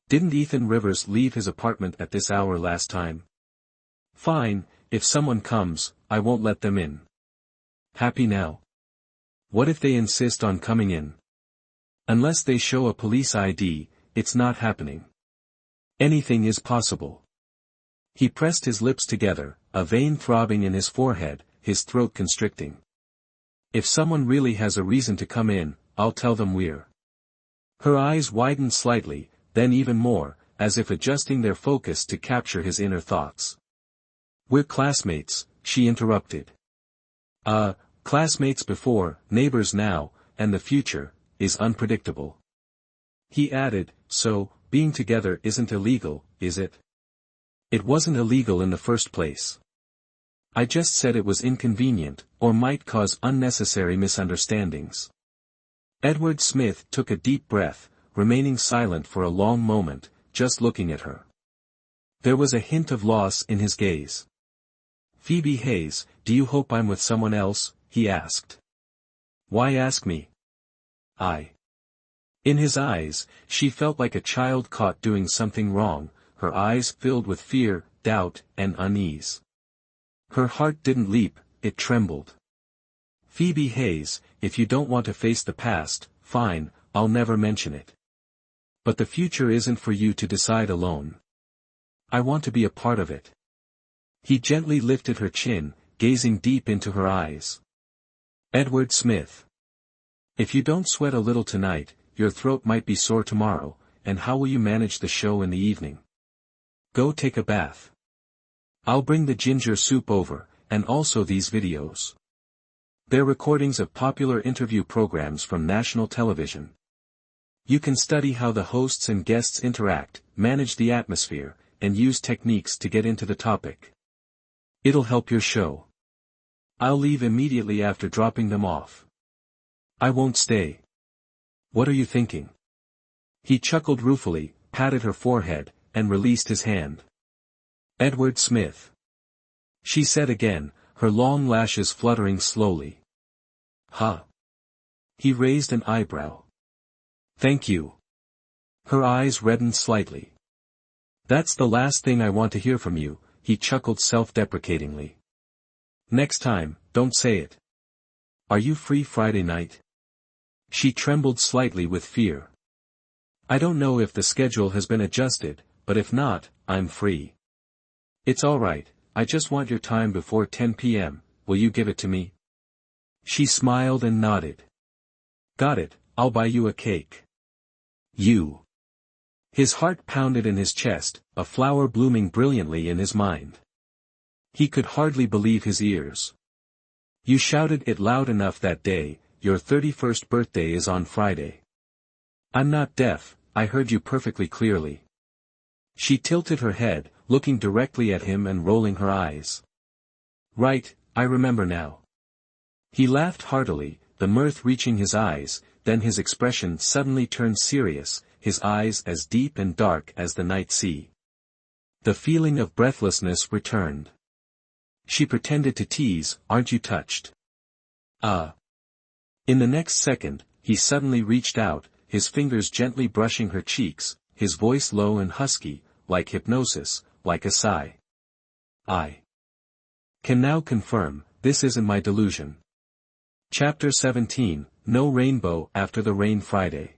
Didn't Ethan Rivers leave his apartment at this hour last time? Fine, if someone comes, I won't let them in. Happy now? What if they insist on coming in? Unless they show a police ID, it's not happening. Anything is possible. He pressed his lips together, a vein throbbing in his forehead, his throat constricting. If someone really has a reason to come in, I'll tell them we're. Her eyes widened slightly, then even more, as if adjusting their focus to capture his inner thoughts. We're classmates, she interrupted. Classmates before, neighbors now, and the future is unpredictable. He added, so, being together isn't illegal, is it? It wasn't illegal in the first place. I just said it was inconvenient, or might cause unnecessary misunderstandings. Edward Smith took a deep breath, remaining silent for a long moment, just looking at her. There was a hint of loss in his gaze. Phoebe Hayes, do you hope I'm with someone else? He asked. Why ask me? In his eyes, she felt like a child caught doing something wrong, her eyes filled with fear, doubt, and unease. Her heart didn't leap, it trembled. Phoebe Hayes, if you don't want to face the past, fine, I'll never mention it. But the future isn't for you to decide alone. I want to be a part of it. He gently lifted her chin, gazing deep into her eyes. Edward Smith. If you don't sweat a little tonight, your throat might be sore tomorrow, and how will you manage the show in the evening? Go take a bath. I'll bring the ginger soup over, and also these videos. They're recordings of popular interview programs from national television. You can study how the hosts and guests interact, manage the atmosphere, and use techniques to get into the topic. It'll help your show. I'll leave immediately after dropping them off. I won't stay. What are you thinking? He chuckled ruefully, patted her forehead, and released his hand. Edward Smith. she said again, her long lashes fluttering slowly. Huh? He raised an eyebrow. Thank you. Her eyes reddened slightly. That's the last thing I want to hear from you, he chuckled self-deprecatingly. Next time, don't say it. Are you free Friday night? She trembled slightly with fear. I don't know if the schedule has been adjusted, but if not, I'm free. It's all right, I just want your time before 10 p.m., will you give it to me? She smiled and nodded. Got it, I'll buy you a cake. You. His heart pounded in his chest, a flower blooming brilliantly in his mind. He could hardly believe his ears. You shouted it loud enough that day, your 31st birthday is on Friday. I'm not deaf, I heard you perfectly clearly. She tilted her head, looking directly at him and rolling her eyes. Right, I remember now. He laughed heartily, the mirth reaching his eyes, then his expression suddenly turned serious, his eyes as deep and dark as the night sea. The feeling of breathlessness returned. She pretended to tease, aren't you touched? In the next second, he suddenly reached out, his fingers gently brushing her cheeks, his voice low and husky, like hypnosis, like a sigh. I can now confirm, this isn't my delusion. Chapter 17, No Rainbow After the Rain Friday.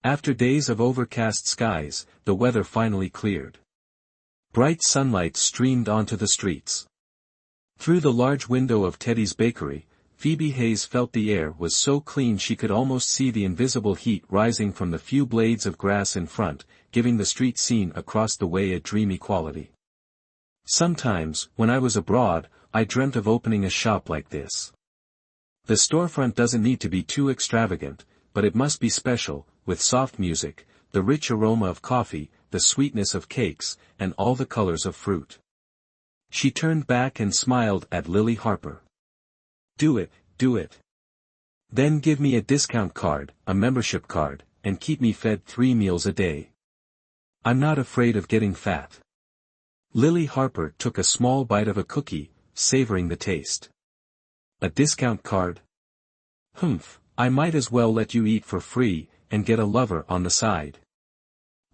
After days of overcast skies, the weather finally cleared. Bright sunlight streamed onto the streets. Through the large window of Teddy's bakery, Phoebe Hayes felt the air was so clean she could almost see the invisible heat rising from the few blades of grass in front, giving the street scene across the way a dreamy quality. Sometimes, when I was abroad, I dreamt of opening a shop like this. The storefront doesn't need to be too extravagant, but it must be special, with soft music, the rich aroma of coffee, the sweetness of cakes, and all the colors of fruit. She turned back and smiled at Lily Harper. Do it, do it. Then give me a discount card, a membership card, and keep me fed 3 meals a day. I'm not afraid of getting fat. Lily Harper took a small bite of a cookie, savoring the taste. A discount card? Humph, I might as well let you eat for free, and get a lover on the side.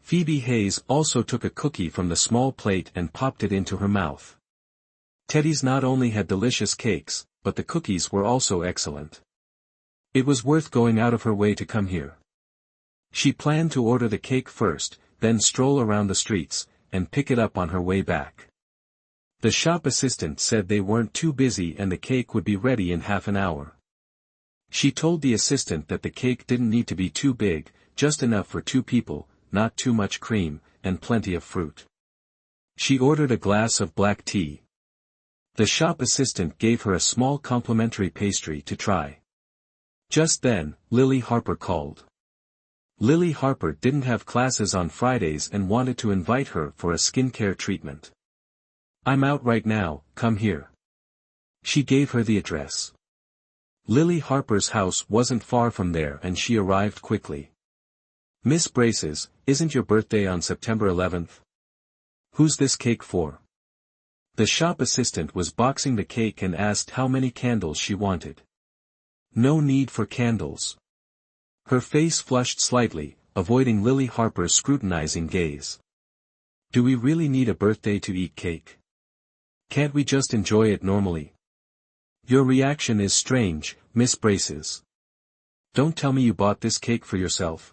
Phoebe Hayes also took a cookie from the small plate and popped it into her mouth. Teddy's not only had delicious cakes, but the cookies were also excellent. It was worth going out of her way to come here. She planned to order the cake first, then stroll around the streets, and pick it up on her way back. The shop assistant said they weren't too busy and the cake would be ready in half an hour. She told the assistant that the cake didn't need to be too big, just enough for 2 people, not too much cream, and plenty of fruit. She ordered a glass of black tea. The shop assistant gave her a small complimentary pastry to try. Just then, Lily Harper called. Lily Harper didn't have classes on Fridays and wanted to invite her for a skincare treatment. I'm out right now, come here. She gave her the address. Lily Harper's house wasn't far from there and she arrived quickly. Miss Braces, isn't your birthday on September 11th? Who's this cake for? The shop assistant was boxing the cake and asked how many candles she wanted. No need for candles. Her face flushed slightly, avoiding Lily Harper's scrutinizing gaze. Do we really need a birthday to eat cake? Can't we just enjoy it normally? Your reaction is strange, Miss Braces. Don't tell me you bought this cake for yourself.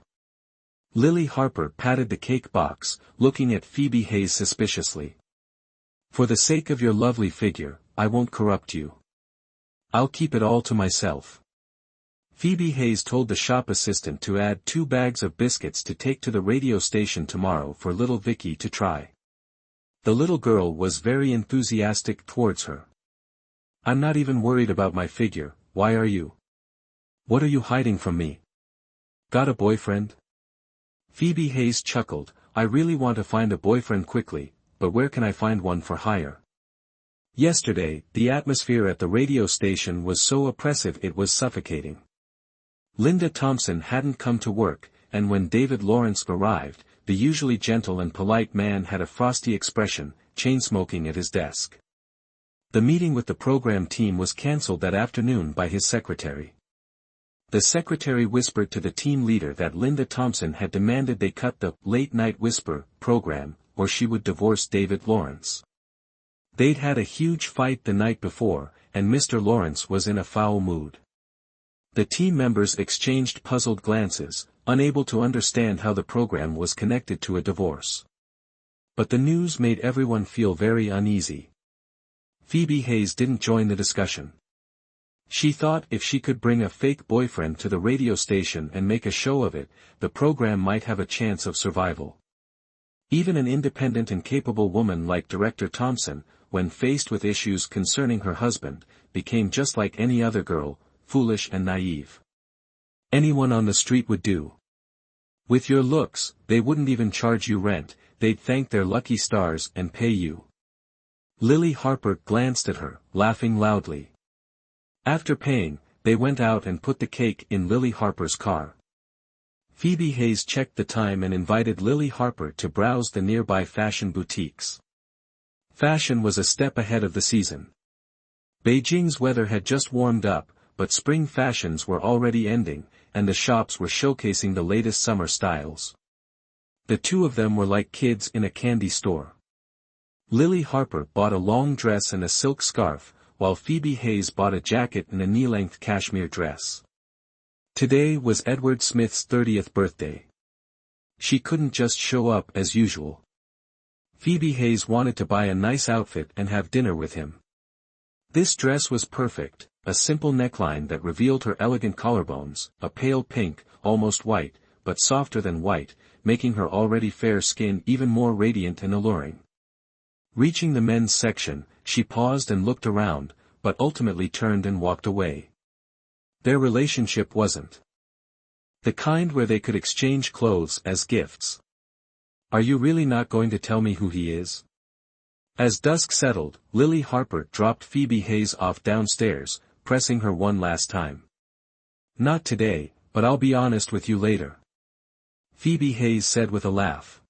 Lily Harper patted the cake box, looking at Phoebe Hayes suspiciously. For the sake of your lovely figure, I won't corrupt you. I'll keep it all to myself. Phoebe Hayes told the shop assistant to add 2 bags of biscuits to take to the radio station tomorrow for little Vicky to try. The little girl was very enthusiastic towards her. I'm not even worried about my figure, why are you? What are you hiding from me? Got a boyfriend? Phoebe Hayes chuckled, I really want to find a boyfriend quickly, but where can I find one for hire? Yesterday, the atmosphere at the radio station was so oppressive it was suffocating. Linda Thompson hadn't come to work, and when David Lawrence arrived, the usually gentle and polite man had a frosty expression, chain-smoking at his desk. The meeting with the program team was cancelled that afternoon by his secretary. The secretary whispered to the team leader that Linda Thompson had demanded they cut the Late Night Whisper program, or she would divorce David Lawrence. They'd had a huge fight the night before, and Mr. Lawrence was in a foul mood. The team members exchanged puzzled glances, unable to understand how the program was connected to a divorce. But the news made everyone feel very uneasy. Phoebe Hayes didn't join the discussion. She thought if she could bring a fake boyfriend to the radio station and make a show of it, the program might have a chance of survival. Even an independent and capable woman like Director Thompson, when faced with issues concerning her husband, became just like any other girl, foolish and naive. Anyone on the street would do. With your looks, they wouldn't even charge you rent, they'd thank their lucky stars and pay you. Lily Harper glanced at her, laughing loudly. After paying, they went out and put the cake in Lily Harper's car. Phoebe Hayes checked the time and invited Lily Harper to browse the nearby fashion boutiques. Fashion was a step ahead of the season. Beijing's weather had just warmed up, but spring fashions were already ending, and the shops were showcasing the latest summer styles. The two of them were like kids in a candy store. Lily Harper bought a long dress and a silk scarf, while Phoebe Hayes bought a jacket and a knee-length cashmere dress. Today was Edward Smith's 30th birthday. She couldn't just show up as usual. Phoebe Hayes wanted to buy a nice outfit and have dinner with him. This dress was perfect, a simple neckline that revealed her elegant collarbones, a pale pink, almost white, but softer than white, making her already fair skin even more radiant and alluring. Reaching the men's section, she paused and looked around, but ultimately turned and walked away. Their relationship wasn't the kind where they could exchange clothes as gifts. Are you really not going to tell me who he is? As dusk settled, Lily Harper dropped Phoebe Hayes off downstairs, pressing her one last time. Not today, but I'll be honest with you later. Phoebe Hayes said with a laugh.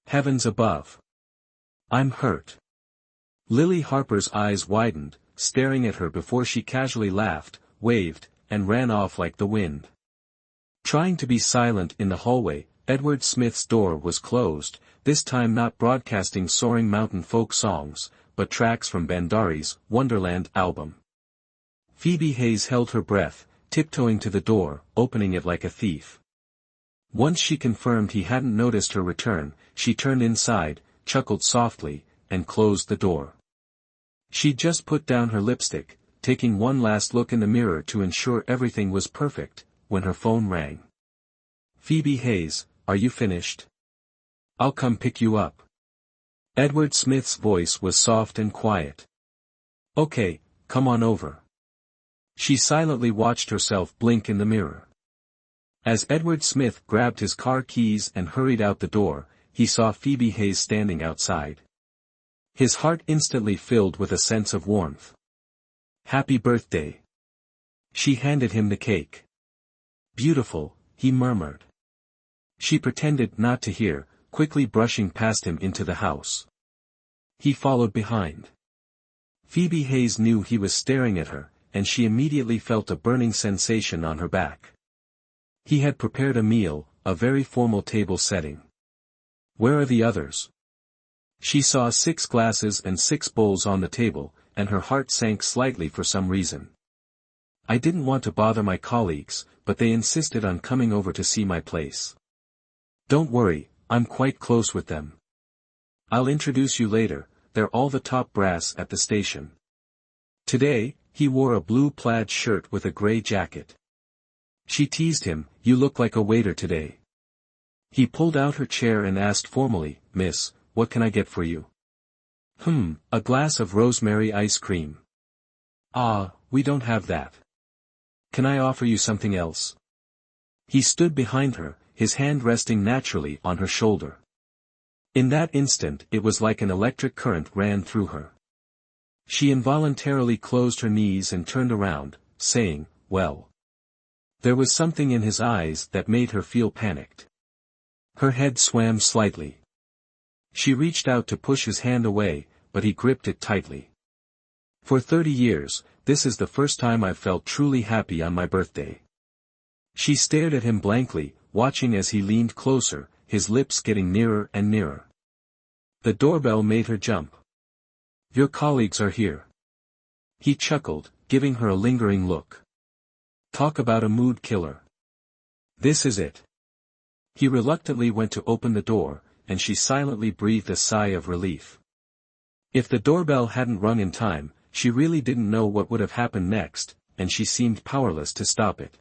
Heavens above. I'm hurt. Lily Harper's eyes widened, staring at her before she casually laughed, waved, and ran off like the wind. Trying to be silent in the hallway, Edward Smith's door was closed, this time not broadcasting soaring mountain folk songs, but tracks from Bandari's Wonderland album. Phoebe Hayes held her breath, tiptoeing to the door, opening it like a thief. Once she confirmed he hadn't noticed her return, she turned inside, chuckled softly, and closed the door. She'd just put down her lipstick, taking one last look in the mirror to ensure everything was perfect, when her phone rang. Phoebe Hayes, are you finished? I'll come pick you up. Edward Smith's voice was soft and quiet. Okay, come on over. She silently watched herself blink in the mirror. As Edward Smith grabbed his car keys and hurried out the door, he saw Phoebe Hayes standing outside. His heart instantly filled with a sense of warmth. Happy birthday. She handed him the cake. Beautiful, he murmured. She pretended not to hear, quickly brushing past him into the house. He followed behind. Phoebe Hayes knew he was staring at her, and she immediately felt a burning sensation on her back. He had prepared a meal, a very formal table setting. Where are the others? She saw 6 glasses and 6 bowls on the table, and her heart sank slightly for some reason. I didn't want to bother my colleagues, but they insisted on coming over to see my place. Don't worry, I'm quite close with them. I'll introduce you later, they're all the top brass at the station. Today, he wore a blue plaid shirt with a gray jacket. She teased him, you look like a waiter today. He pulled out her chair and asked formally, Miss, what can I get for you? A glass of rosemary ice cream. Ah, we don't have that. Can I offer you something else? He stood behind her, his hand resting naturally on her shoulder. In that instant it was like an electric current ran through her. She involuntarily closed her knees and turned around, saying, well. There was something in his eyes that made her feel panicked. Her head swam slightly. She reached out to push his hand away, but he gripped it tightly. For 30 years, this is the first time I've felt truly happy on my birthday. She stared at him blankly, watching as he leaned closer, his lips getting nearer and nearer. The doorbell made her jump. Your colleagues are here. He chuckled, giving her a lingering look. Talk about a mood killer. This is it. He reluctantly went to open the door, and she silently breathed a sigh of relief. If the doorbell hadn't rung in time, she really didn't know what would have happened next, and she seemed powerless to stop it.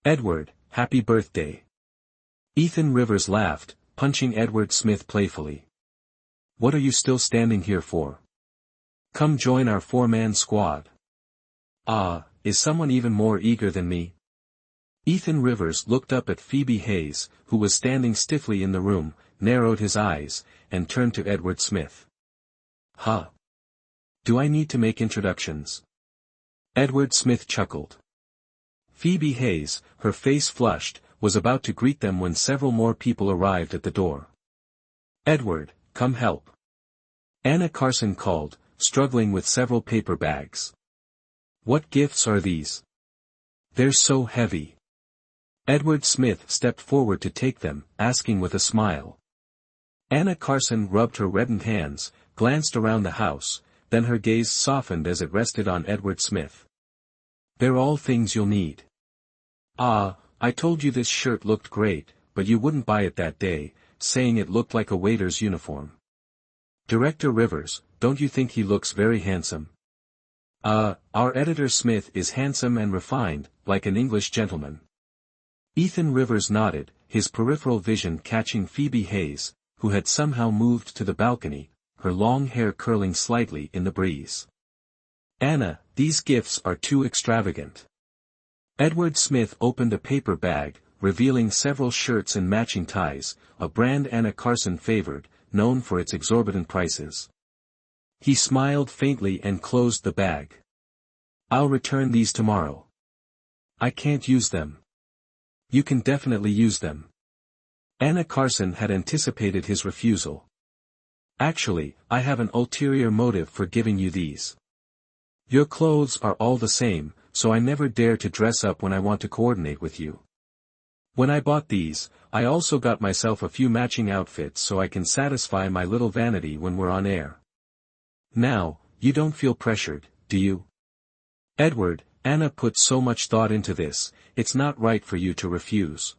Edward, happy birthday. Ethan Rivers laughed, punching Edward Smith playfully. What are you still standing here for? Come join our four-man squad. Ah, is someone even more eager than me? Ethan Rivers looked up at Phoebe Hayes, who was standing stiffly in the room, narrowed his eyes, and turned to Edward Smith. Huh. Do I need to make introductions? Edward Smith chuckled. Phoebe Hayes, her face flushed, was about to greet them when several more people arrived at the door. Edward, come help. Anna Carson called, struggling with several paper bags. What gifts are these? They're so heavy. Edward Smith stepped forward to take them, asking with a smile. Anna Carson rubbed her reddened hands, glanced around the house, then her gaze softened as it rested on Edward Smith. They're all things you'll need. Ah, I told you this shirt looked great, but you wouldn't buy it that day, saying it looked like a waiter's uniform. Director Rivers, don't you think he looks very handsome? Our editor Smith is handsome and refined, like an English gentleman. Ethan Rivers nodded, his peripheral vision catching Phoebe Hayes, who had somehow moved to the balcony, her long hair curling slightly in the breeze. Anna, these gifts are too extravagant. Edward Smith opened a paper bag, revealing several shirts and matching ties, a brand Anna Carson favored, known for its exorbitant prices. He smiled faintly and closed the bag. I'll return these tomorrow. I can't use them. You can definitely use them. Anna Carson had anticipated his refusal. Actually, I have an ulterior motive for giving you these. Your clothes are all the same, so I never dare to dress up when I want to coordinate with you. When I bought these, I also got myself a few matching outfits so I can satisfy my little vanity when we're on air. Now, you don't feel pressured, do you? Edward, Anna put so much thought into this, it's not right for you to refuse.